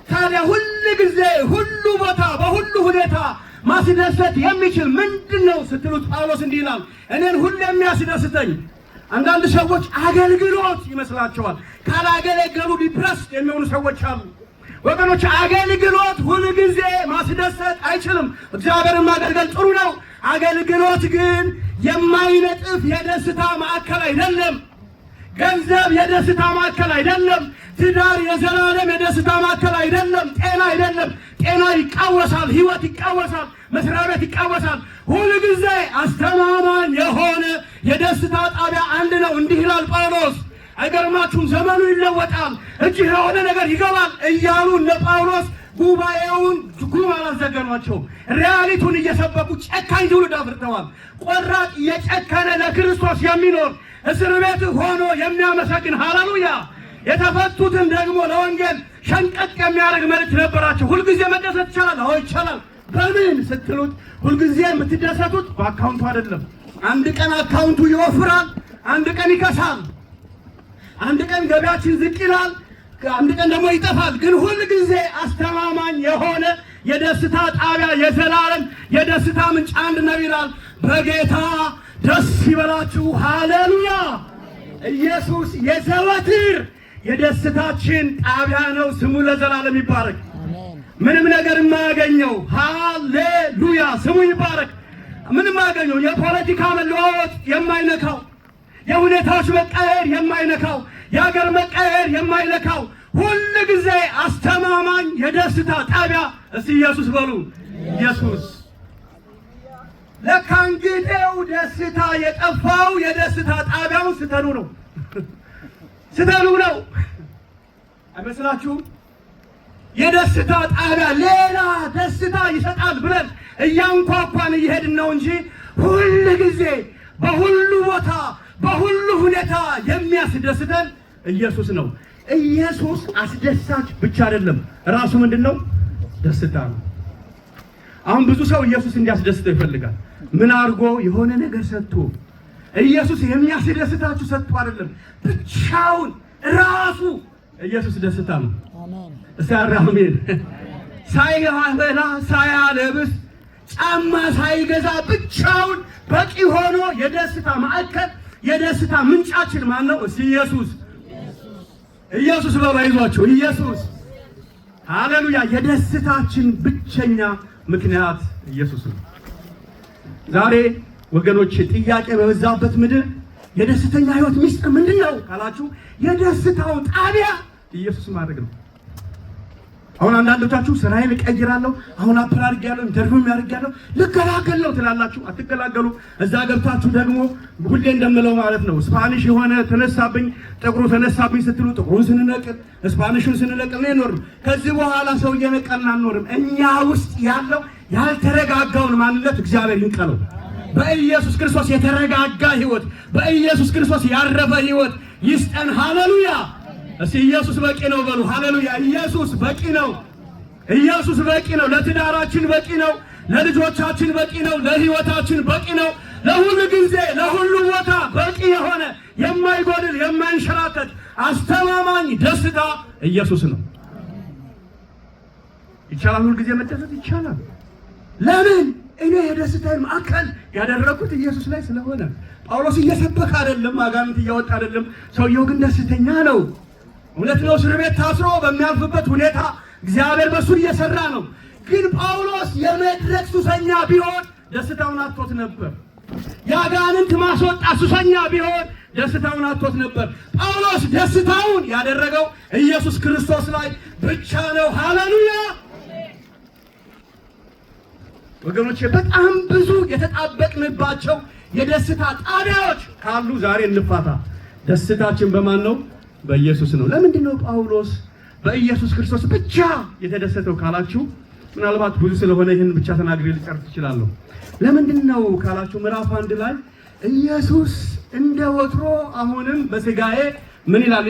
S1: ታዲያ ሁሉ ጊዜ ሁሉ ቦታ በሁሉ ሁኔታ ማስደሰት የሚችል ምንድነው ስትሉት ጳውሎስ እንዲህ ይላል፣ እኔን ሁሉ የሚያስደስተኝ። አንዳንድ ሰዎች አገልግሎት ይመስላቸዋል። ካላገለገሉ ዲፕረስ የሚሆኑ ሰዎች አሉ። ወገኖች አገልግሎት ሁሉ ጊዜ ማስደሰት አይችልም። እግዚአብሔርን ማገልገል ጥሩ ነው። አገልግሎት ግን የማይነጥፍ የደስታ ማዕከል አይደለም። ገንዘብ የደስታ ማዕከል አይደለም። ትዳር የዘላለም የደስታ ማዕከል አይደለም። ጤና አይደለም። ጤና ይቃወሳል፣ ህይወት ይቃወሳል፣ መስሪያ ቤት ይቃወሳል። ሁሉ ጊዜ አስተማማኝ የሆነ የደስታ ጣቢያ አንድ ነው። እንዲህ ይላል ጳውሎስ። አይገርማችሁም? ዘመኑ ይለወጣል፣ እጅህ የሆነ ነገር ይገባል እያሉ እነ ጳውሎስ ጉባኤውን ጉም አላዘገኗቸው። ሪያሊቱን እየሰበኩ ጨካኝ ትውልድ አፍርተዋል። ቆራጥ የጨከነ ለክርስቶስ የሚኖር እስር ቤት ሆኖ የሚያመሰግን ሃሌሉያ የተፈቱትን ደግሞ ለወንጌል ሸንቀጥ የሚያደርግ መልእክት ነበራቸው። ሁልጊዜ መደሰት ይቻላል? አዎ ይቻላል። በምን ስትሉት ሁልጊዜ የምትደሰቱት በአካውንቱ አይደለም። አንድ ቀን አካውንቱ ይወፍራል፣ አንድ ቀን ይከሳል፣ አንድ ቀን ገበያችን ዝቅ ይላል፣ አንድ ቀን ደግሞ ይጠፋል። ግን ሁልጊዜ አስተማማኝ የሆነ የደስታ ጣቢያ የዘላለም የደስታ ምንጭ አንድ ነው ይላል። በጌታ ደስ ይበላችሁ። ሃሌሉያ! ኢየሱስ የዘወትር የደስታችን ጣቢያ ነው። ስሙ ለዘላለም ይባረክ። ምንም ነገር የማያገኘው ሃሌሉያ፣ ስሙ ይባረክ። ምንም የማያገኘው የፖለቲካ መለዋወጥ የማይነካው፣ የሁኔታዎች መቀየር የማይነካው፣ የሀገር መቀየር የማይነካው ሁሉ ጊዜ አስተማማኝ የደስታ ጣቢያ እስቲ ኢየሱስ በሉ። ኢየሱስ ለካ እንግዲው ደስታ የጠፋው የደስታ ጣቢያውን ስተኑ ነው። ስተኑ ነው አይመስላችሁም? የደስታ ጣቢያ ሌላ ደስታ ይሰጣል ብለን እያንኳኳን እየሄድን ነው እንጂ ሁሉ ጊዜ በሁሉ ቦታ በሁሉ ሁኔታ የሚያስደስተን ኢየሱስ ነው። ኢየሱስ አስደሳች ብቻ አይደለም፣ ራሱ ምንድነው? ደስታ ነው። አሁን ብዙ ሰው ኢየሱስ እንዲያስደስተው ይፈልጋል። ምን አድርጎ? የሆነ ነገር ሰጥቶ። ኢየሱስ የሚያስደስታችሁ ሰጥቶ አይደለም፣ ብቻውን ራሱ ኢየሱስ ደስታ ነው። አሜን። ሳይበላ ሳያለብስ ጫማ ሳይገዛ ብቻውን በቂ ሆኖ የደስታ ማዕከል የደስታ ምንጫችን ማን ነው? እስቲ ኢየሱስ። ኢየሱስ በባይዟቸው ኢየሱስ። ሃሌሉያ! የደስታችን ብቸኛ ምክንያት ኢየሱስ ነው። ዛሬ ወገኖች ጥያቄ በበዛበት ምድር የደስተኛ ህይወት ሚስጥር ምንድነው ካላችሁ የደስታው ጣቢያ ኢየሱስ ማድረግ ነው። አሁን አንዳንዶቻችሁ ስራዬን እቀይራለሁ፣ አሁን አፕላር ያለው ኢንተርቪው ያደርጋለሁ ልገላገል ነው ትላላችሁ። አትገላገሉ። እዛ ገብታችሁ ደግሞ ሁሌ እንደምለው ማለት ነው ስፓኒሽ የሆነ ተነሳብኝ ጥቁሩ ተነሳብኝ ስትሉ ጥቁሩን ስንነቅል ስፓኒሹን ስንነቅል ነው የኖርነው። ከዚህ በኋላ ሰው እየነቀልን አንኖርም። እኛ ውስጥ ያለው ያልተረጋጋውን ማንነት እግዚአብሔር ይንቀለው። በኢየሱስ ክርስቶስ የተረጋጋ ህይወት፣ በኢየሱስ ክርስቶስ ያረፈ ህይወት ይስጠን። ሃሌሉያ! እስቲ ኢየሱስ በቂ ነው በሉ። ሃሌሉያ! ኢየሱስ በቂ ነው። ኢየሱስ በቂ ነው። ለትዳራችን በቂ ነው። ለልጆቻችን በቂ ነው። ለህይወታችን በቂ ነው። ለሁሉ ጊዜ ለሁሉ ቦታ በቂ የሆነ የማይጎድል የማይንሸራተት አስተማማኝ ደስታ ኢየሱስ ነው። ይቻላል። ሁሉ ጊዜ መደሰት ይቻላል። ለምን? እኔ የደስታዬን ማዕከል ያደረኩት ኢየሱስ ላይ ስለሆነ። ጳውሎስ እየሰበከ አይደለም፣ አጋንንት እያወጣ አይደለም። ሰውየው ግን ደስተኛ ነው። እውነት ነው። እስር ቤት ታስሮ በሚያልፍበት ሁኔታ እግዚአብሔር በሱ እየሰራ ነው። ግን ጳውሎስ የመድረክ ሱሰኛ ቢሆን ደስታውን አጥቶት ነበር። የአጋንንት ማስወጣት ሱሰኛ ቢሆን ደስታውን አጥቶት ነበር። ጳውሎስ ደስታውን ያደረገው ኢየሱስ ክርስቶስ ላይ ብቻ ነው። ሃሌሉያ! ወገኖቼ በጣም ብዙ የተጣበቅንባቸው የደስታ ጣቢያዎች ካሉ ዛሬ እንፋታ። ደስታችን በማን ነው? በኢየሱስ ነው። ለምንድን ነው ጳውሎስ በኢየሱስ ክርስቶስ ብቻ የተደሰተው ካላችሁ፣ ምናልባት ብዙ ስለሆነ ይህን ብቻ ተናግሬ ልጨርስ እችላለሁ። ለምንድን ነው ካላችሁ ምዕራፍ 1 ላይ ኢየሱስ እንደ ወትሮ አሁንም በሥጋዬ ምን ይላል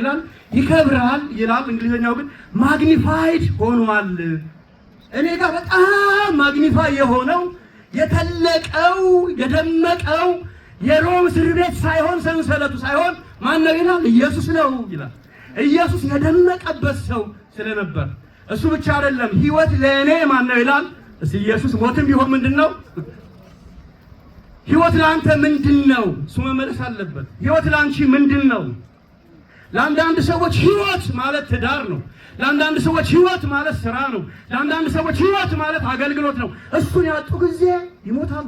S1: ይከብራል ይላል። እንግሊዘኛው ግን ማግኒፋይድ ሆኗል። እኔ ጋር በጣም ማግኒፋይ የሆነው የተለቀው የደመቀው የሮም እስር ቤት ሳይሆን ሰንሰለቱ ሳይሆን ማን ነው ይላል? ኢየሱስ ነው ይላል። ኢየሱስ የደመቀበት ሰው ስለነበር እሱ ብቻ አይደለም። ህይወት ለእኔ ማን ነው ይላል? እስቲ ኢየሱስ። ሞትም ቢሆን ምንድነው? ህይወት ለአንተ ምንድነው? እሱ መመለስ አለበት። ህይወት ለአንቺ ምንድነው? ለአንዳንድ ሰዎች ህይወት ማለት ትዳር ነው። ለአንዳንድ ሰዎች ህይወት ማለት ስራ ነው። ለአንዳንድ ሰዎች ህይወት ማለት አገልግሎት ነው። እሱን ያጡ ጊዜ ይሞታሉ።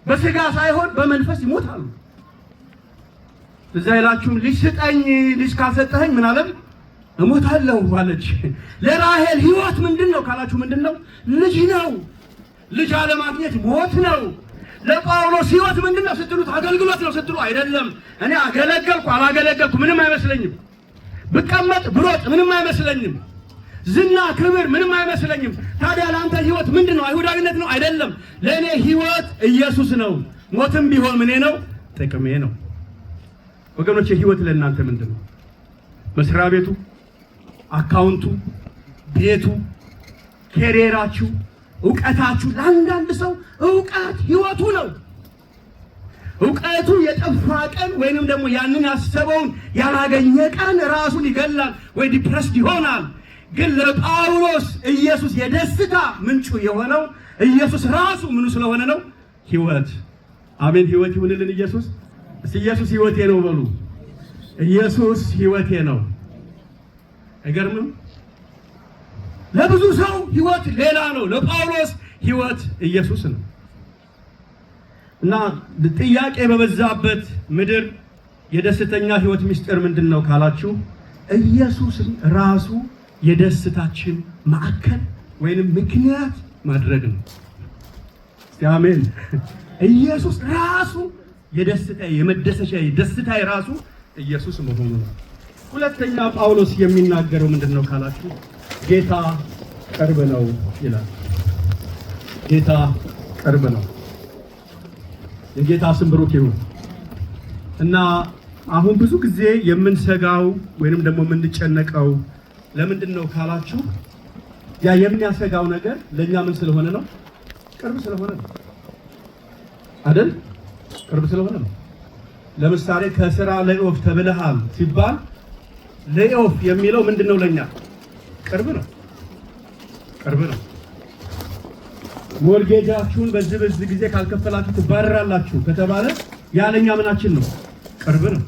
S1: በስጋ ሳይሆን በመንፈስ ይሞታሉ። እዛ ይላችሁም ልጅ ስጠኝ፣ ልጅ ካልሰጠኸኝ ምን አለም እሞታለሁ አለች። ለራሔል ህይወት ምንድነው ካላችሁ ምንድነው? ልጅ ነው። ልጅ አለማግኘት ሞት ነው። ለጳውሎስ ህይወት ምንድነው ስትሉት አገልግሎት ነው ስትሉ አይደለም። እኔ አገለገልኩ አላገለገልኩ ምንም አይመስለኝም። ብቀመጥ ብሮጥ ምንም አይመስለኝም። ዝና ክብር ምንም አይመስለኝም። ታዲያ ለአንተ ህይወት ምንድነው? አይሁዳዊነት ነው? አይደለም። ለእኔ ህይወት ኢየሱስ ነው። ሞትም ቢሆን ምኔ ነው? ጥቅሜ ነው። ወገኖቼ ህይወት ለእናንተ ምንድነው? መስሪያ ቤቱ፣ አካውንቱ፣ ቤቱ፣ ኬሪየራችሁ፣ ዕውቀታችሁ። ለአንዳንድ ሰው ዕውቀት ህይወቱ ነው። ዕውቀቱ የጠፋ ቀን ወይንም ደግሞ ያንን ያሰበውን ያላገኘ ቀን ራሱን ይገላል ወይ ዲፕረስድ ይሆናል። ግን ለጳውሎስ ኢየሱስ የደስታ ምንጩ የሆነው ኢየሱስ ራሱ ምኑ ስለሆነ ነው? ህይወት። አሜን። ህይወት ይሁንልን ኢየሱስ። እስቲ ኢየሱስ ህይወቴ ነው በሉ። ኢየሱስ ህይወቴ ነው። አይገርምም? ለብዙ ሰው ህይወት ሌላ ነው። ለጳውሎስ ህይወት ኢየሱስ ነው። እና ጥያቄ በበዛበት ምድር የደስተኛ ህይወት ምስጢር ምንድነው ካላችሁ ኢየሱስን ራሱ የደስታችን ማዕከል ወይንም ምክንያት ማድረግ ነው። አሜን። ኢየሱስ ራሱ የደስታዬ የመደሰቻዬ ደስታዬ ራሱ ኢየሱስ መሆኑ ነው። ሁለተኛ ጳውሎስ የሚናገረው ምንድነው ካላችሁ ጌታ ቅርብ ነው ይላል። ጌታ ቅርብ ነው። የጌታ ስም ብሩክ ይሁን። እና አሁን ብዙ ጊዜ የምንሰጋው ወይንም ደግሞ የምንጨነቀው ለምንድን ነው ካላችሁ ያ የሚያሰጋው ነገር ለኛ ምን ስለሆነ ነው? ቅርብ ስለሆነ ነው አይደል? ቅርብ ስለሆነ ነው። ለምሳሌ ከስራ ሌኦፍ ተብለሃል ሲባል ሌኦፍ የሚለው ምንድነው? ለኛ ቅርብ ነው። ቅርብ ነው። ሞርጌጃችሁን በዚህ ጊዜ ካልከፈላችሁ ትባረራላችሁ ከተባለ ያለኛ ምናችን ነው? ቅርብ ነው።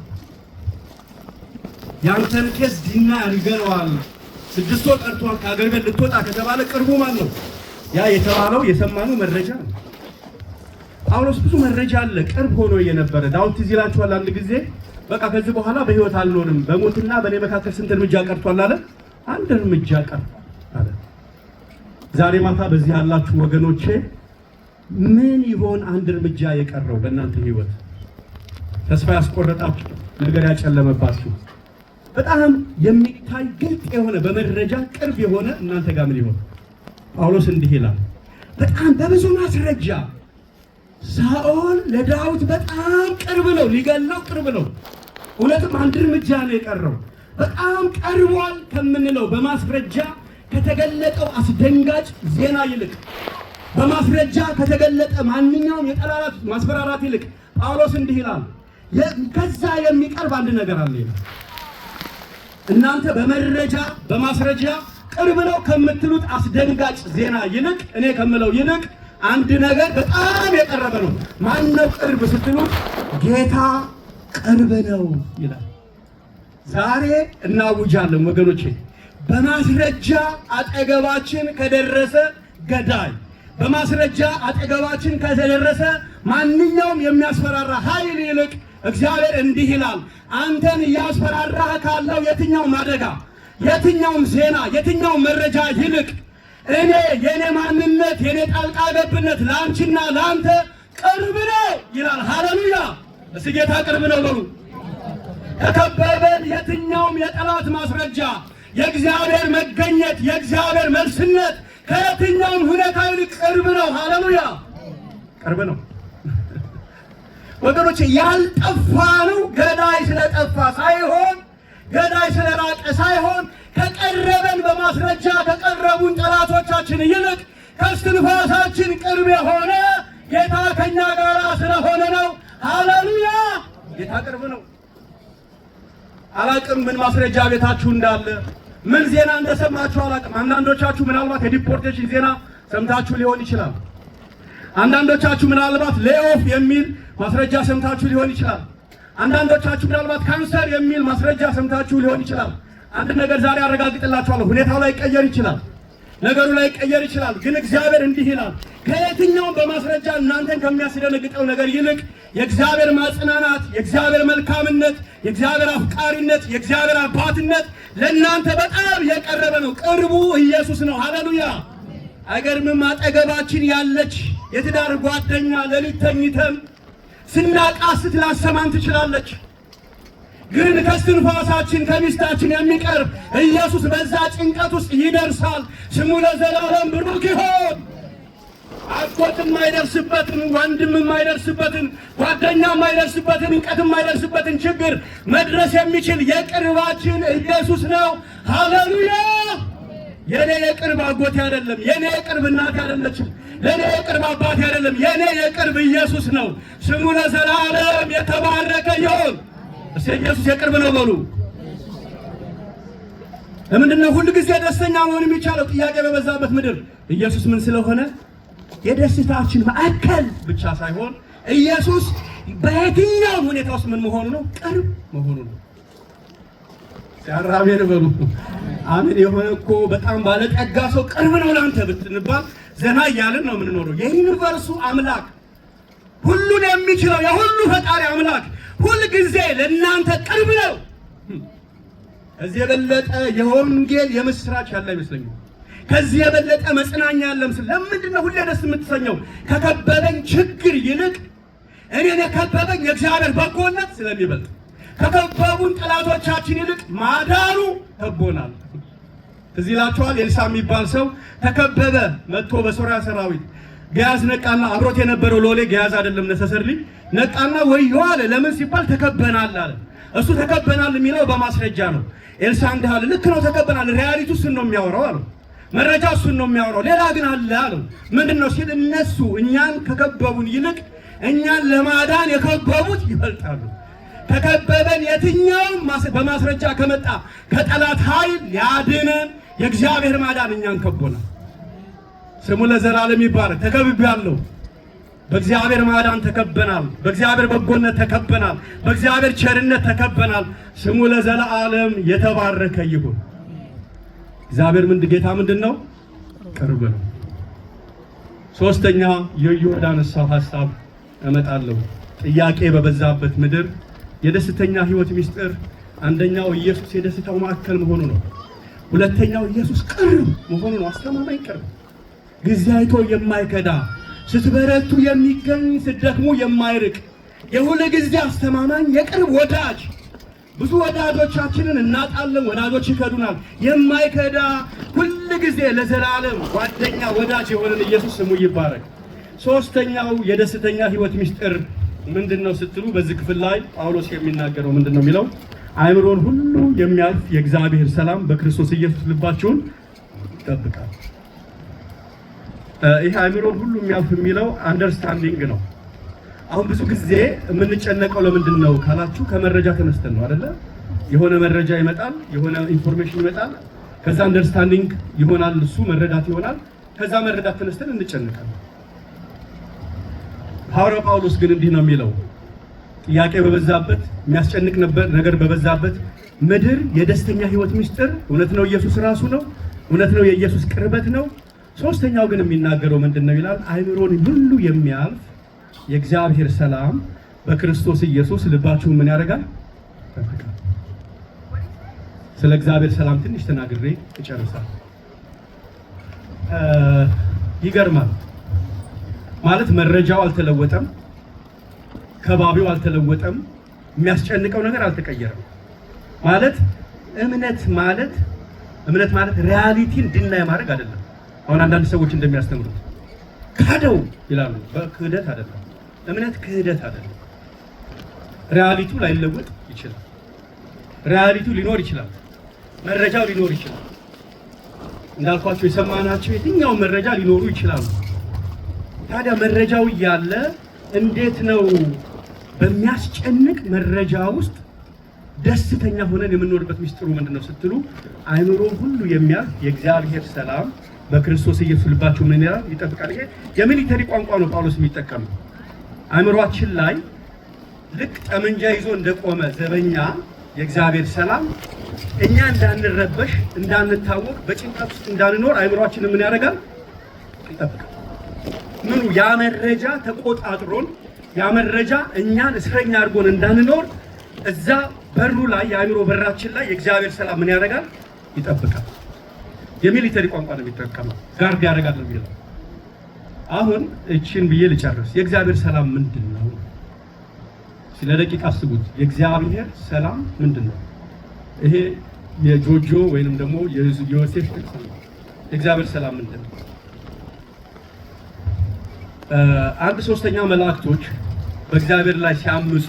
S1: ያንተን ኬስ ዲና ያርገዋል 6 ወር ቀርቷል ከአገር ቤት ልትወጣ ከተባለ ቅርቡ ማን ነው? ያ የተባለው የሰማነው መረጃ ነው። ጳውሎስ ብዙ መረጃ አለ ቅርብ ሆኖ የነበረ። ዳዊት እዚህ ይላችኋል አንድ ጊዜ በቃ ከዚህ በኋላ በህይወት አልኖርም በሞትና በኔ መካከል ስንት እርምጃ ቀርቷል አለ? አንድ እርምጃ ቀርቷል አለ። ዛሬ ማታ በዚህ ያላችሁ ወገኖቼ ምን ይሆን አንድ እርምጃ የቀረው በእናንተ ህይወት? ተስፋ ያስቆረጣችሁ ነገር ያጨለመባችሁ በጣም የሚታይ ግልጽ የሆነ በመረጃ ቅርብ የሆነ እናንተ ጋር ምን ይሆን? ጳውሎስ እንዲህ ይላል በጣም በብዙ ማስረጃ ሳኦል ለዳዊት በጣም ቅርብ ነው፣ ሊገለው ቅርብ ነው። እውነትም አንድ እርምጃ ነው የቀረው። በጣም ቀርቧል ከምንለው በማስረጃ ከተገለጠው አስደንጋጭ ዜና ይልቅ በማስረጃ ከተገለጠ ማንኛውም የጠላት ማስፈራራት ይልቅ ጳውሎስ እንዲህ ይላል ከዛ የሚቀርብ አንድ ነገር አለ ይላል። እናንተ በመረጃ በማስረጃ ቅርብ ነው ከምትሉት አስደንጋጭ ዜና ይልቅ እኔ ከምለው ይልቅ አንድ ነገር በጣም የቀረበ ነው። ማን ነው ቅርብ ስትሉት ጌታ ቅርብ ነው ይላል። ዛሬ እናውጃለን ወገኖቼ በማስረጃ አጠገባችን ከደረሰ ገዳይ፣ በማስረጃ አጠገባችን ከደረሰ ማንኛውም የሚያስፈራራ ኃይል ይልቅ እግዚአብሔር እንዲህ ይላል አንተን እያስፈራራህ ካለው የትኛውም አደጋ፣ የትኛውም ዜና፣ የትኛውም መረጃ ይልቅ እኔ የኔ ማንነት የኔ ጣልቃ ገብነት ለአንቺና ለአንተ ቅርብ ነው ይላል። ሃሌሉያ! እስቲ ጌታ ቅርብ ነው በሉ። ከከበበን የትኛውም የጠላት ማስረጃ የእግዚአብሔር መገኘት የእግዚአብሔር መልስነት ከየትኛውም ሁኔታ ይልቅ ቅርብ ነው። ሃሌሉያ! ቅርብ ነው ወገኖቼ። ያልጠፋ ነው ገዳይ ስለጠፋ ሳይሆን ገዳይ ስለራቀ ሳይሆን ከቀረበን በማስረጃ ከቀረቡን ጠላቶቻችን ይልቅ ከስትንፋሳችን ቅርብ የሆነ ጌታ ከኛ ጋር ስለሆነ ነው። ሃሌሉያ! ጌታ ቅርብ ነው። አላቅም ምን ማስረጃ ቤታችሁ እንዳለ ምን ዜና እንደሰማችሁ አላቅም። አንዳንዶቻችሁ ምናልባት የዲፖርቴሽን ዜና ሰምታችሁ ሊሆን ይችላል። አንዳንዶቻችሁ ምናልባት ሌኦፍ የሚል ማስረጃ ሰምታችሁ ሊሆን ይችላል። አንዳንዶቻችሁ ምናልባት ካንሰር የሚል ማስረጃ ሰምታችሁ ሊሆን ይችላል። አንድ ነገር ዛሬ አረጋግጥላችኋለሁ፣ ሁኔታው ላይ ቀየር ይችላል፣ ነገሩ ላይ ቀየር ይችላል። ግን እግዚአብሔር እንዲህ ይላል ከየትኛውም በማስረጃ እናንተን ከሚያስደነግጠው ነገር ይልቅ የእግዚአብሔር ማጽናናት፣ የእግዚአብሔር መልካምነት፣ የእግዚአብሔር አፍቃሪነት፣ የእግዚአብሔር አባትነት ለእናንተ በጣም የቀረበ ነው። ቅርቡ ኢየሱስ ነው። ሃሌሉያ! አይገርምም? አጠገባችን ያለች የትዳር ጓደኛ ሌሊት ተኝተን ስናቃስት ላሰማን ትችላለች። ግን ከስትንፋሳችን ከሚስታችን የሚቀርብ ኢየሱስ በዛ ጭንቀት ውስጥ ይደርሳል። ስሙ ለዘላለም ብሩክ ይሁን። አጎት የማይደርስበትን፣ ወንድም የማይደርስበትን፣ ጓደኛ የማይደርስበትን፣ እንቀት የማይደርስበትን ችግር መድረስ የሚችል የቅርባችን ኢየሱስ ነው። ሃሌሉያ! የኔ የቅርብ አጎቴ አይደለም፣ የኔ የቅርብ እናቴ አይደለችም፣ ለኔ የቅርብ አባቴ አይደለም፣ የኔ የቅርብ ኢየሱስ ነው። ስሙ ለዘላለም የተባረከ ይሁን። እስቲ ኢየሱስ የቅርብ ነው በሉ። ለምንድነው ሁሉ ጊዜ ደስተኛ መሆን የሚቻለው? ጥያቄ በበዛበት ምድር ኢየሱስ ምን ስለሆነ? የደስታችን ማዕከል ብቻ ሳይሆን ኢየሱስ በየትኛውም ሁኔታ ውስጥ ምን መሆኑ ነው? ቅርብ መሆኑ ነው። ሲያራሜን በሉ አሜን። የሆነ እኮ በጣም ባለጠጋ ሰው ቅርብ ነው ላንተ ብትንባል ዘና እያልን ነው የምንኖረው። የዩኒቨርሱ አምላክ ሁሉን የሚችለው የሁሉ ፈጣሪ አምላክ ሁል ጊዜ ለእናንተ ቅርብ ነው። ከዚህ የበለጠ የወንጌል የምስራች ያለ አይመስለኝም። ከዚህ የበለጠ መጽናኛ ያለ ምስል። ለምንድን ነው ሁሌ ደስ የምትሰኘው? ከከበበኝ ችግር ይልቅ እኔን የከበበኝ የእግዚአብሔር በጎነት ስለሚበልጥ፣ ከከበቡን ጠላቶቻችን ይልቅ ማዳኑ ከቦናል። እዚህ ይላችኋል። ኤልሳ የሚባል ሰው ተከበበ። መጥቶ በሶሪያ ሰራዊት ገያዝ ነቃና፣ አብሮት የነበረው ሎሌ ገያዝ አይደለም ነሰሰርሊ ነቃና ወዮ አለ። ለምን ሲባል ተከበናል አለ። እሱ ተከበናል የሚለው በማስረጃ ነው። ኤልሳ እንዲህ አለ፣ ልክ ነው ተከበናል፣ ሪያሊቲ እሱን ነው የሚያወራው አለው። መረጃ እሱን ነው የሚያወራው፣ ሌላ ግን አለ አለው። ምንድነው ሲል እነሱ እኛን ከከበቡን ይልቅ እኛን ለማዳን የከበቡት ይበልጣሉ። ተከበበን የትኛውም በማስረጃ ከመጣ ከጠላት ኃይል ያድነን የእግዚአብሔር ማዳን እኛን ከቦናል። ስሙ ለዘላለም ይባረክ። ተከብቤያለሁ። በእግዚአብሔር ማዳን ተከበናል። በእግዚአብሔር በጎነት ተከበናል። በእግዚአብሔር ቸርነት ተከበናል። ስሙ ለዘላለም የተባረከ ይሁን። እግዚአብሔር ጌታ ምንድነው? ቅርብ ነው። ሶስተኛ የዮዳ ነሳው ሐሳብ እመጣለሁ። ጥያቄ በበዛበት ምድር የደስተኛ ህይወት ሚስጥር አንደኛው ኢየሱስ የደስታው ማዕከል መሆኑ ነው። ሁለተኛው ኢየሱስ ቅርብ መሆኑ ነው። አስተማማኝ ቅርብ፣ ጊዜ አይቶ የማይከዳ፣ ስትበረቱ የሚገኝ፣ ስትደክሙ የማይርቅ፣ የሁሉ ጊዜ አስተማማኝ የቅርብ ወዳጅ። ብዙ ወዳጆቻችንን እናጣለን፣ ወዳጆች ይከዱናል። የማይከዳ ሁሉ ጊዜ ለዘላለም ጓደኛ ወዳጅ የሆነን ኢየሱስ ስሙ ይባረክ። ሶስተኛው የደስተኛ ህይወት ሚስጥር ምንድነው ስትሉ በዚህ ክፍል ላይ ጳውሎስ የሚናገረው ምንድነው የሚለው? አእምሮን ሁሉ የሚያልፍ የእግዚአብሔር ሰላም በክርስቶስ ኢየሱስ ልባችሁን ይጠብቃል። ይሄ አእምሮን ሁሉ የሚያልፍ የሚለው አንደርስታንዲንግ ነው። አሁን ብዙ ጊዜ የምንጨነቀው ለምንድን ነው ካላችሁ ከመረጃ ተነስተን ነው አይደለ? የሆነ መረጃ ይመጣል፣ የሆነ ኢንፎርሜሽን ይመጣል፣ ከዛ አንደርስታንዲንግ ይሆናል፣ እሱ መረዳት ይሆናል። ከዛ መረዳት ተነስተን እንጨነቃለን። ሐዋርያው ጳውሎስ ግን እንዲህ ነው የሚለው፣ ጥያቄ በበዛበት የሚያስጨንቅ ነገር በበዛበት ምድር የደስተኛ ህይወት ምስጢር እውነት ነው ኢየሱስ ራሱ ነው። እውነት ነው የኢየሱስ ቅርበት ነው። ሶስተኛው ግን የሚናገረው ምንድነው ይላል? አእምሮን ሁሉ የሚያልፍ የእግዚአብሔር ሰላም በክርስቶስ ኢየሱስ ልባችሁን ምን ያደርጋል? ይጠብቃል። ስለ እግዚአብሔር ሰላም ትንሽ ተናግሬ እጨርሳለሁ። ይገርማል ማለት መረጃው አልተለወጠም፣ ከባቢው አልተለወጠም፣ የሚያስጨንቀው ነገር አልተቀየረም። ማለት እምነት ማለት ሪያሊቲን ድናይ ማድረግ አይደለም። አሁን አንዳንድ ሰዎች እንደሚያስተምሩት ካደው ይላሉ። በክህደት አይደለም። እምነት ክህደት አይደለም። ሪያሊቲው ላይለወጥ ይችላል። ሪያሊቲው ሊኖር ይችላል። መረጃው ሊኖር ይችላል። እንዳልኳቸው የሰማናቸው የትኛው መረጃ ሊኖሩ ይችላሉ። ታዲያ መረጃው እያለ እንዴት ነው በሚያስጨንቅ መረጃ ውስጥ ደስተኛ ሆነን የምንኖርበት ሚስጥሩ ምንድነው ስትሉ አእምሮ ሁሉ የሚያልፍ የእግዚአብሔር ሰላም በክርስቶስ ኢየሱስ ልባችሁ ምን ይላል? ይጠብቃል። ይሄ የሚሊተሪ ቋንቋ ነው ጳውሎስ የሚጠቀመው። አእምሮአችን ላይ ልክ ጠመንጃ ይዞ እንደቆመ ዘበኛ የእግዚአብሔር ሰላም እኛ እንዳንረበሽ፣ እንዳንታወቅ፣ በጭንቀት ውስጥ እንዳንኖር አእምሮአችን ምን ያደርጋል? ይጠብቃል። ምኑ ያ መረጃ ተቆጣጥሮን ያ መረጃ እኛን እስረኛ አድርጎን እንዳንኖር እዛ በሩ ላይ የአእምሮ በራችን ላይ የእግዚአብሔር ሰላም ምን ያደርጋል? ይጠብቃል። የሚሊተሪ ቋንቋ ነው የሚጠቀመው። ጋርድ ያደርጋል ነው የሚለው። አሁን እቺን ብዬ ልጨርስ። የእግዚአብሔር ሰላም ምንድን ነው? ስለ ደቂቃ አስቡት። የእግዚአብሔር ሰላም ምንድን ነው? ይሄ የጆጆ ወይንም ደግሞ የዮሴፍ ጥቅስ ነው። የእግዚአብሔር ሰላም ምንድን ነው? አንድ ሶስተኛ መላእክቶች በእግዚአብሔር ላይ ሲያምፁ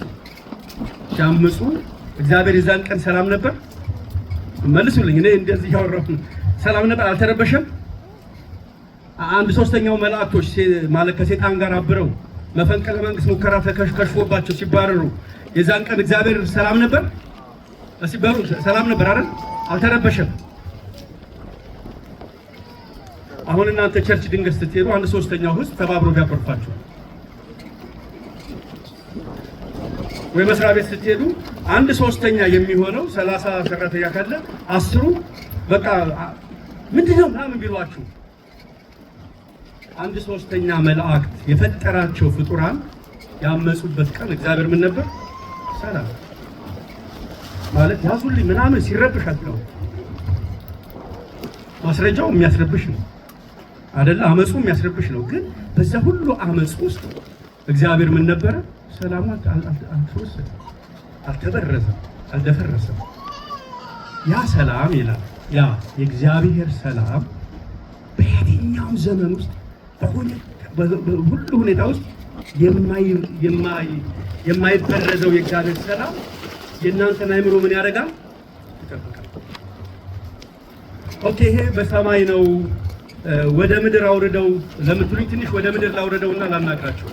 S1: እግዚአብሔር የዛን ቀን ሰላም ነበር? መልሱልኝ። እኔ እንደዚህ ያወራሁ ሰላም ነበር? አልተረበሸም? አንድ ሶስተኛው መላእክቶች ማለት ከሰይጣን ጋር አብረው መፈንቅለ መንግስት ሙከራ ተከሽፎባቸው ሲባረሩ የዛን ቀን እግዚአብሔር ሰላም ነበር? እስኪ በሩ ሰላም ነበር አይደል? አልተረበሸም? አሁን እናንተ ቸርች ድንገት ስትሄዱ አንድ ሶስተኛው ህዝብ ተባብሮ ቢያኮርፋችሁ ወይ መስሪያ ቤት ስትሄዱ አንድ ሶስተኛ የሚሆነው 30 ሰራተኛ ካለ 10ሩ በቃ ምንድነው ምናምን ቢሏችሁ አንድ ሶስተኛ መላእክት የፈጠራቸው ፍጡራን ያመጹበት ቀን እግዚአብሔር ምን ነበር? ሰላም ማለት ያዙልኝ ምናምን ሲረብሻት ነው። ማስረጃው የሚያስረብሽ ነው አይደለ? አመጹ የሚያስረብሽ ነው። ግን በዛ ሁሉ አመጽ ውስጥ እግዚአብሔር ምን ነበረ? ሰላም አልተወሰደ፣ አልተበረዘም፣ አልደፈረሰም። ያ ሰላም ይላል ያ የእግዚአብሔር ሰላም በየትኛውም ዘመን ውስጥ በሁሉ ሁኔታ ውስጥ የማይበረዘው የእግዚአብሔር ሰላም የእናንተን አይምሮ ምን ያደርጋል? ይጠብቃል። ኦኬ ይሄ በሰማይ ነው። ወደ ምድር አውርደው ለምትሉኝ ትንሽ ወደ ምድር ላውርደውና ላናግራችሁ።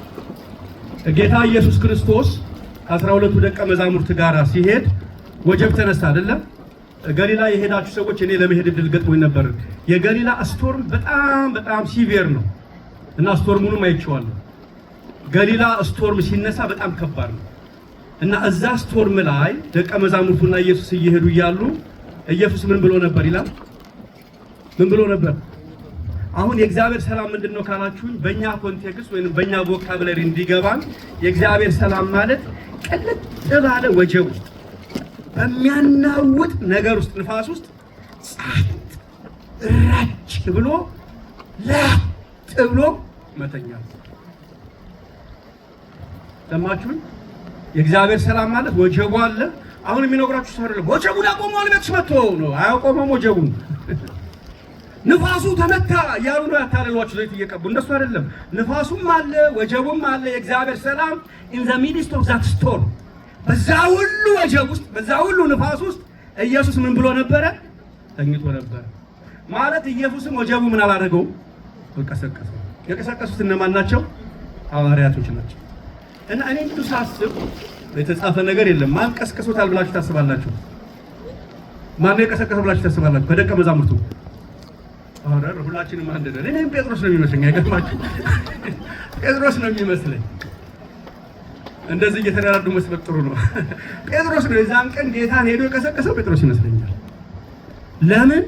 S1: ጌታ ኢየሱስ ክርስቶስ ከ12ቱ ደቀ መዛሙርት ጋር ሲሄድ ወጀብ ተነሳ አይደለም? ገሊላ የሄዳችሁ ሰዎች እኔ ለመሄድ እድል ገጥሞኝ ነበር። የገሊላ ስቶርም በጣም ሲቪየር ነው እና ስቶርሙንም አይቼዋለሁ። ገሊላ ስቶርም ሲነሳ በጣም ከባድ ነው እና እዛ ስቶርም ላይ ደቀ መዛሙርቱና ኢየሱስ እየሄዱ እያሉ ኢየሱስ ምን ብሎ ነበር ይላል? ምን ብሎ ነበር? አሁን የእግዚአብሔር ሰላም ምንድነው ካላችሁኝ በእኛ ኮንቴክስት ወይም በእኛ ቮካብለሪ እንዲገባን የእግዚአብሔር ሰላም ማለት ቅልጥ ባለ ወጀብ ውስጥ በሚያናውጥ ነገር ውስጥ ንፋስ ውስጥ ጸጥ ረጭ ብሎ ለጥ ብሎ መተኛት። ሰማችሁኝ? የእግዚአብሔር ሰላም ማለት ወጀቡ አለ። አሁን የሚነግራችሁ ሰው አይደለም ወጀቡን ያቆመው ቤትሽ መጥቶ ነው። አያቆመም ወጀቡን። ንፋሱ ተመታ ያሉ ነው ያታለሏችሁ ዘይት እየቀቡ። እንደሱ አይደለም። ንፋሱም አለ ወጀቡም አለ። የእግዚአብሔር ሰላም in the midst of that storm በዛ ሁሉ ወጀብ ውስጥ በዛ ሁሉ ንፋስ ውስጥ ኢየሱስ ምን ብሎ ነበረ? ተኝቶ ነበር። ማለት ኢየሱስም ወጀቡ ምን አላደረገው? ተቀሰቀሰ። የቀሰቀሱት እነማን ናቸው? ሐዋርያቶች ናቸው። እና እኔ እንዱ ሳስብ የተጻፈ ነገር የለም። ማን ቀስቅሶታል ብላችሁ ታስባላችሁ? ማን ነው የቀሰቀሰው ብላችሁ ታስባላችሁ? ከደቀ መዛሙርቱ አረ ሁላችንም አንድ ነን። እኔም ጴጥሮስ ነው የሚመስለኝ። አይገርማችሁ? ጴጥሮስ ነው የሚመስለኝ። እንደዚህ እየተደራዱ መስበክ ጥሩ ነው። ጴጥሮስ ነው የዛን ቀን ጌታን ሄዶ የቀሰቀሰው ጴጥሮስ ይመስለኛል። ለምን?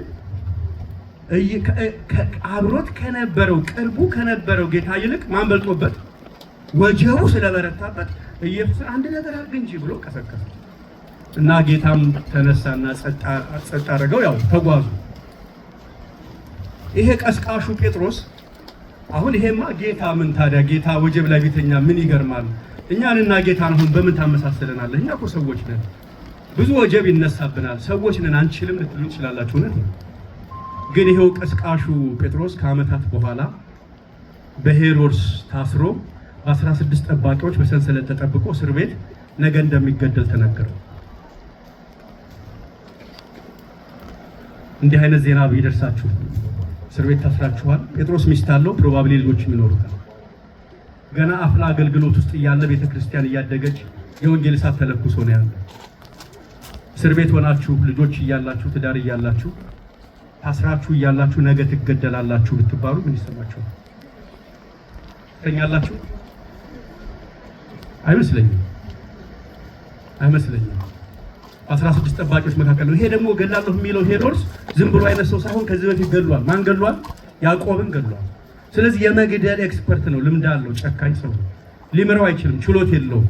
S1: አብሮት ከነበረው ቅርቡ ከነበረው ጌታ ይልቅ ማን በልጦበት? ወጀቡ ስለበረታበት ኢየሱስ አንድ ነገር አድርግ እንጂ ብሎ ቀሰቀሰ እና ጌታም ተነሳና ጸጥ አደረገው። ያው ተጓዙ። ይሄ ቀስቃሹ ጴጥሮስ አሁን ይሄማ ጌታ ምን ታዲያ ጌታ ወጀብ ላይ ቢተኛ ምን ይገርማል? እኛንና ጌታን አሁን በምን ታመሳሰለናለህ? እኛ እኮ ሰዎች ነን። ብዙ ወጀብ ይነሳብናል። ሰዎች ነን። አንችልም ልትሉ ትችላላችሁ። እውነት ነው። ግን ይሄው ቀስቃሹ ጴጥሮስ ከዓመታት በኋላ በሄሮድስ ታስሮ በ16 ጠባቂዎች በሰንሰለት ተጠብቆ እስር ቤት ነገ እንደሚገደል ተነገረው። እንዲህ አይነት ዜና ቢደርሳችሁ እስር ቤት ታስራችኋል። ጴጥሮስ ሚስት አለው፣ ፕሮባብሊ ልጆችም ይኖሩታል። ገና አፍላ አገልግሎት ውስጥ እያለ ቤተክርስቲያን እያደገች የወንጌል እሳት ተለኩሶ ነው ያለው። እስር ቤት ሆናችሁ ልጆች እያላችሁ ትዳር እያላችሁ ታስራችሁ እያላችሁ ነገ ትገደላላችሁ ብትባሉ ምን ይሰማችኋል? ተኛላችሁ? አይመስለኝም። 16 ጠባቂዎች መካከል ነው። ይሄ ደግሞ ገላለሁ የሚለው ሄሮድስ ዝም ብሎ አይነት ሰው ሳይሆን ከዚህ በፊት ገድሏል። ማን ገድሏል? ያዕቆብን ገድሏል። ስለዚህ የመግደል ኤክስፐርት ነው፣ ልምድ አለው። ጨካኝ ሰው ሊምረው አይችልም፣ ችሎት የለውም።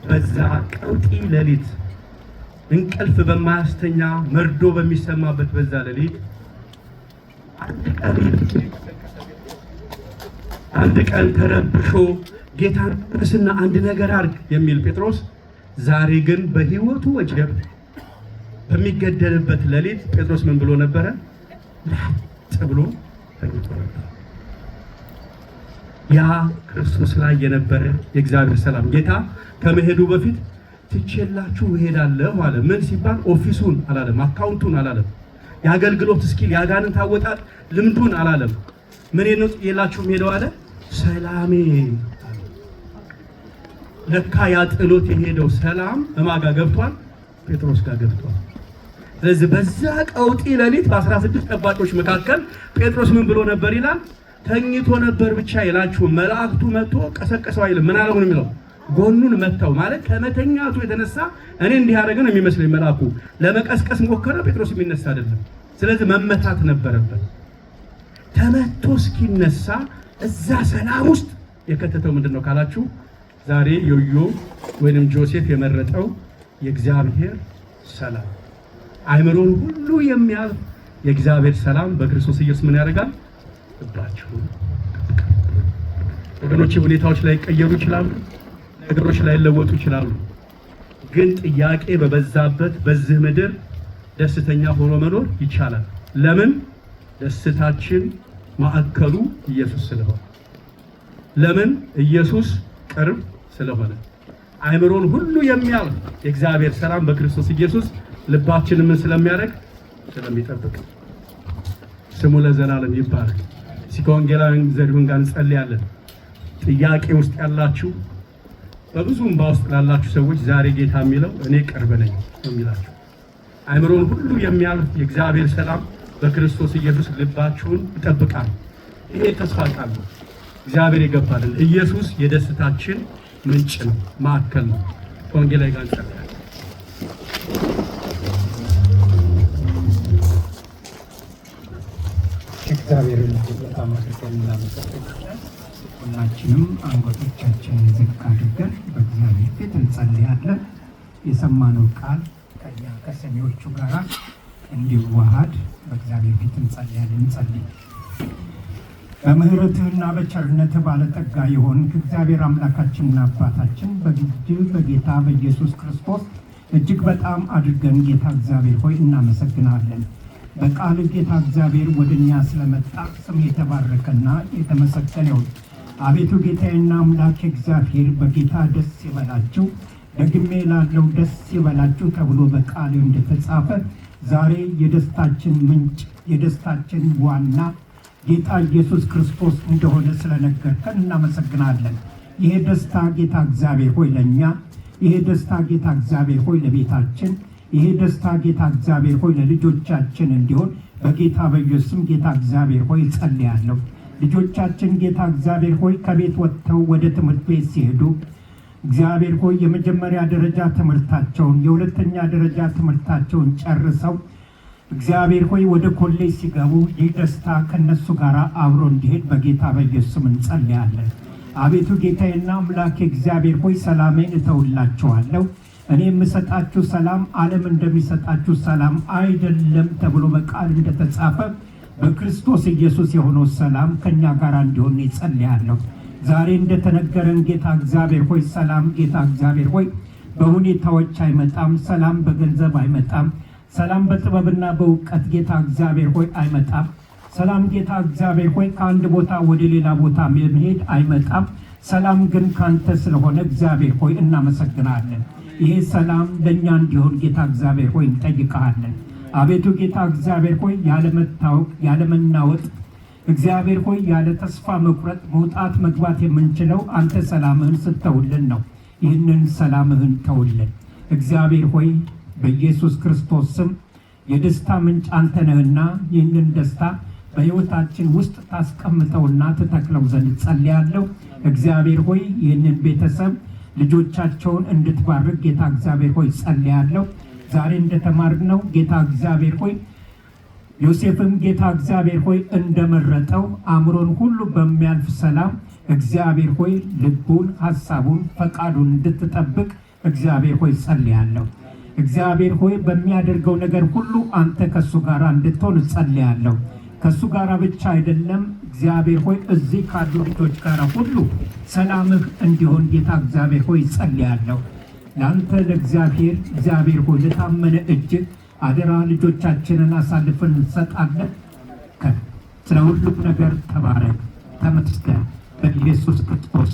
S1: በዛ ቀውጢ ሌሊት እንቅልፍ በማያስተኛ መርዶ በሚሰማበት በዛ ሌሊት አንድ ቀን ተረብሾ ጌታን ርስና አንድ ነገር አድርግ የሚል ጴጥሮስ ዛሬ ግን በህይወቱ ወጀብ በሚገደልበት ሌሊት ጴጥሮስ ምን ብሎ ነበረ? ላጥ ብሎ ተኝቶ ነበር። ያ ክርስቶስ ላይ የነበረ የእግዚአብሔር ሰላም ጌታ ከመሄዱ በፊት ትቼላችሁ እሄዳለሁ አለ። ምን ሲባል ኦፊሱን አላለም፣ አካውንቱን አላለም፣ የአገልግሎት ስኪል ያጋንን ታወጣጥ ልምዱን አላለም። ምን ነው የላችሁ ሄደው አለ ሰላሜ። ለካ ያ ጥሎት የሄደው ሰላም እማጋ ገብቷል፣ ጴጥሮስ ጋር ገብቷል። ስለዚህ በዛ ቀውጢ ሌሊት በ16 ጠባቂዎች መካከል ጴጥሮስ ምን ብሎ ነበር ይላል? ተኝቶ ነበር ብቻ ይላችሁ መላእክቱ መጥቶ ቀሰቀሰው አይልም። ምን አለው ነው የሚለው? ጎኑን መታው ማለት ከመተኛቱ የተነሳ እኔ እንዲህ ያደረገ ነው የሚመስለኝ። መልአኩ ለመቀስቀስ ሞከረ፣ ጴጥሮስ የሚነሳ አይደለም። ስለዚህ መመታት ነበረበት። ተመቶ እስኪነሳ እዛ ሰላም ውስጥ የከተተው ምንድነው ካላችሁ ዛሬ ዮዮ ወይንም ጆሴፍ የመረጠው የእግዚአብሔር ሰላም፣ አይምሮን ሁሉ የሚያልፍ የእግዚአብሔር ሰላም በክርስቶስ ኢየሱስ ምን ያደርጋል? ልባችሁ ወገኖች፣ ሁኔታዎች ላይ ቀየሩ ይችላሉ፣ ነገሮች ላይ ለወጡ ይችላሉ። ግን ጥያቄ በበዛበት በዚህ ምድር ደስተኛ ሆኖ መኖር ይቻላል። ለምን? ደስታችን ማዕከሉ ኢየሱስ ስለሆነ። ለምን? ኢየሱስ ቅርብ ስለሆነ። አይምሮን ሁሉ የሚያልፍ የእግዚአብሔር ሰላም በክርስቶስ ኢየሱስ ልባችንን ምን ስለሚያደርግ? ስለሚጠብቅ። ስሙ ለዘላለም ይባረክ። ከወንጌላዊ ዘሪሁን ጋር እንጸልያለን። ጥያቄ ውስጥ ያላችሁ በብዙ እንባ ውስጥ ላላችሁ ሰዎች ዛሬ ጌታ የሚለው እኔ ቅርብ ነኝ የሚላችሁ አይምሮን ሁሉ የሚያልፍ የእግዚአብሔር ሰላም በክርስቶስ ኢየሱስ ልባችሁን ይጠብቃል። ይሄ ተስፋ ቃል ነው። እግዚአብሔር ይገባልን። ኢየሱስ የደስታችን ምንጭ ነው፣ ማዕከል ነው። ከወንጌላዊ ጋር እንጸልያለን።
S2: እግዚአብሔርን በጣም አድርገን እናመሰግናለን። ሁላችንም አንገቶቻችንን ዝቅ አድርገን በእግዚአብሔር ፊት እንጸልያለን። የሰማነው ቃል ከኛ ከሰሚዎቹ ጋር እንዲዋሃድ በእግዚአብሔር ፊት እንጸልያለን። እንጸልይ። በምህረትህና በቸርነትህ ባለጠጋ የሆንክ እግዚአብሔር አምላካችንና አባታችን በጌታ በኢየሱስ ክርስቶስ እጅግ በጣም አድርገን ጌታ እግዚአብሔር ሆይ እናመሰግናለን። በቃል ጌታ እግዚአብሔር ወደኛ ስለመጣ ስም የተባረከና የተመሰገነ ይሁን። አቤቱ ጌታዬና አምላክ እግዚአብሔር በጌታ ደስ ይበላችሁ፣ ደግሜ ላለው ደስ ይበላችሁ ተብሎ በቃል እንደተጻፈ ዛሬ የደስታችን ምንጭ የደስታችን ዋና ጌታ ኢየሱስ ክርስቶስ እንደሆነ ስለነገርከን እናመሰግናለን። ይሄ ደስታ ጌታ እግዚአብሔር ሆይ ለኛ፣ ይሄ ደስታ ጌታ እግዚአብሔር ሆይ ለቤታችን፣ ይሄ ደስታ ጌታ እግዚአብሔር ሆይ ለልጆቻችን እንዲሆን በጌታ በኢየሱስም ጌታ እግዚአብሔር ሆይ ጸልያለሁ። ልጆቻችን ጌታ እግዚአብሔር ሆይ ከቤት ወጥተው ወደ ትምህርት ቤት ሲሄዱ እግዚአብሔር ሆይ የመጀመሪያ ደረጃ ትምህርታቸውን የሁለተኛ ደረጃ ትምህርታቸውን ጨርሰው እግዚአብሔር ሆይ ወደ ኮሌጅ ሲገቡ ይህ ደስታ ከነሱ ጋር አብሮ እንዲሄድ በጌታ በኢየሱስም እንጸልያለን። አቤቱ ጌታዬና አምላኬ እግዚአብሔር ሆይ ሰላሜን እተውላችኋለሁ፣ እኔ የምሰጣችሁ ሰላም ዓለም እንደሚሰጣችሁ ሰላም አይደለም ተብሎ በቃል እንደተጻፈ በክርስቶስ ኢየሱስ የሆነው ሰላም ከኛ ጋር እንዲሆን እጸልያለሁ። ዛሬ እንደተነገረን ጌታ እግዚአብሔር ሆይ ሰላም ጌታ እግዚአብሔር ሆይ በሁኔታዎች አይመጣም። ሰላም በገንዘብ አይመጣም። ሰላም በጥበብና በእውቀት ጌታ እግዚአብሔር ሆይ አይመጣም። ሰላም ጌታ እግዚአብሔር ሆይ ከአንድ ቦታ ወደ ሌላ ቦታ መሄድ አይመጣም። ሰላም ግን ካንተ ስለሆነ እግዚአብሔር ሆይ እናመሰግናለን። ይሄ ሰላም ለእኛ እንዲሆን ጌታ እግዚአብሔር ሆይ እንጠይቀሃለን። አቤቱ ጌታ እግዚአብሔር ሆይ ያለመታወቅ ያለመናወጥ እግዚአብሔር ሆይ ያለ ተስፋ መቁረጥ መውጣት መግባት የምንችለው አንተ ሰላምህን ስተውልን ነው። ይህንን ሰላምህን ተውልን እግዚአብሔር ሆይ በኢየሱስ ክርስቶስ ስም። የደስታ ምንጭ አንተ ነህና ይህንን ደስታ በሕይወታችን ውስጥ ታስቀምጠውና ትተክለው ዘንድ ጸልያለሁ። እግዚአብሔር ሆይ ይህንን ቤተሰብ ልጆቻቸውን እንድትባርክ ጌታ እግዚአብሔር ሆይ ጸልያለሁ። ዛሬ እንደተማርነው ጌታ እግዚአብሔር ሆይ ዮሴፍም ጌታ እግዚአብሔር ሆይ እንደመረጠው አእምሮን ሁሉ በሚያልፍ ሰላም እግዚአብሔር ሆይ ልቡን፣ ሐሳቡን፣ ፈቃዱን እንድትጠብቅ እግዚአብሔር ሆይ ጸልያለሁ። እግዚአብሔር ሆይ በሚያደርገው ነገር ሁሉ አንተ ከሱ ጋር እንድትሆን ጸልያለሁ። ከሱ ጋር ብቻ አይደለም እግዚአብሔር ሆይ እዚህ ካሉ ልጆች ጋር ሁሉ ሰላምህ እንዲሆን ጌታ እግዚአብሔር ሆይ ጸልያለሁ። ለአንተ ለእግዚአብሔር እግዚአብሔር ሆይ ለታመነ እጅ አደራ ልጆቻችንን አሳልፈን እንሰጣለን። ስለ ሁሉም ነገር ተባረክ፣ ተመስገን። በኢየሱስ ክርስቶስ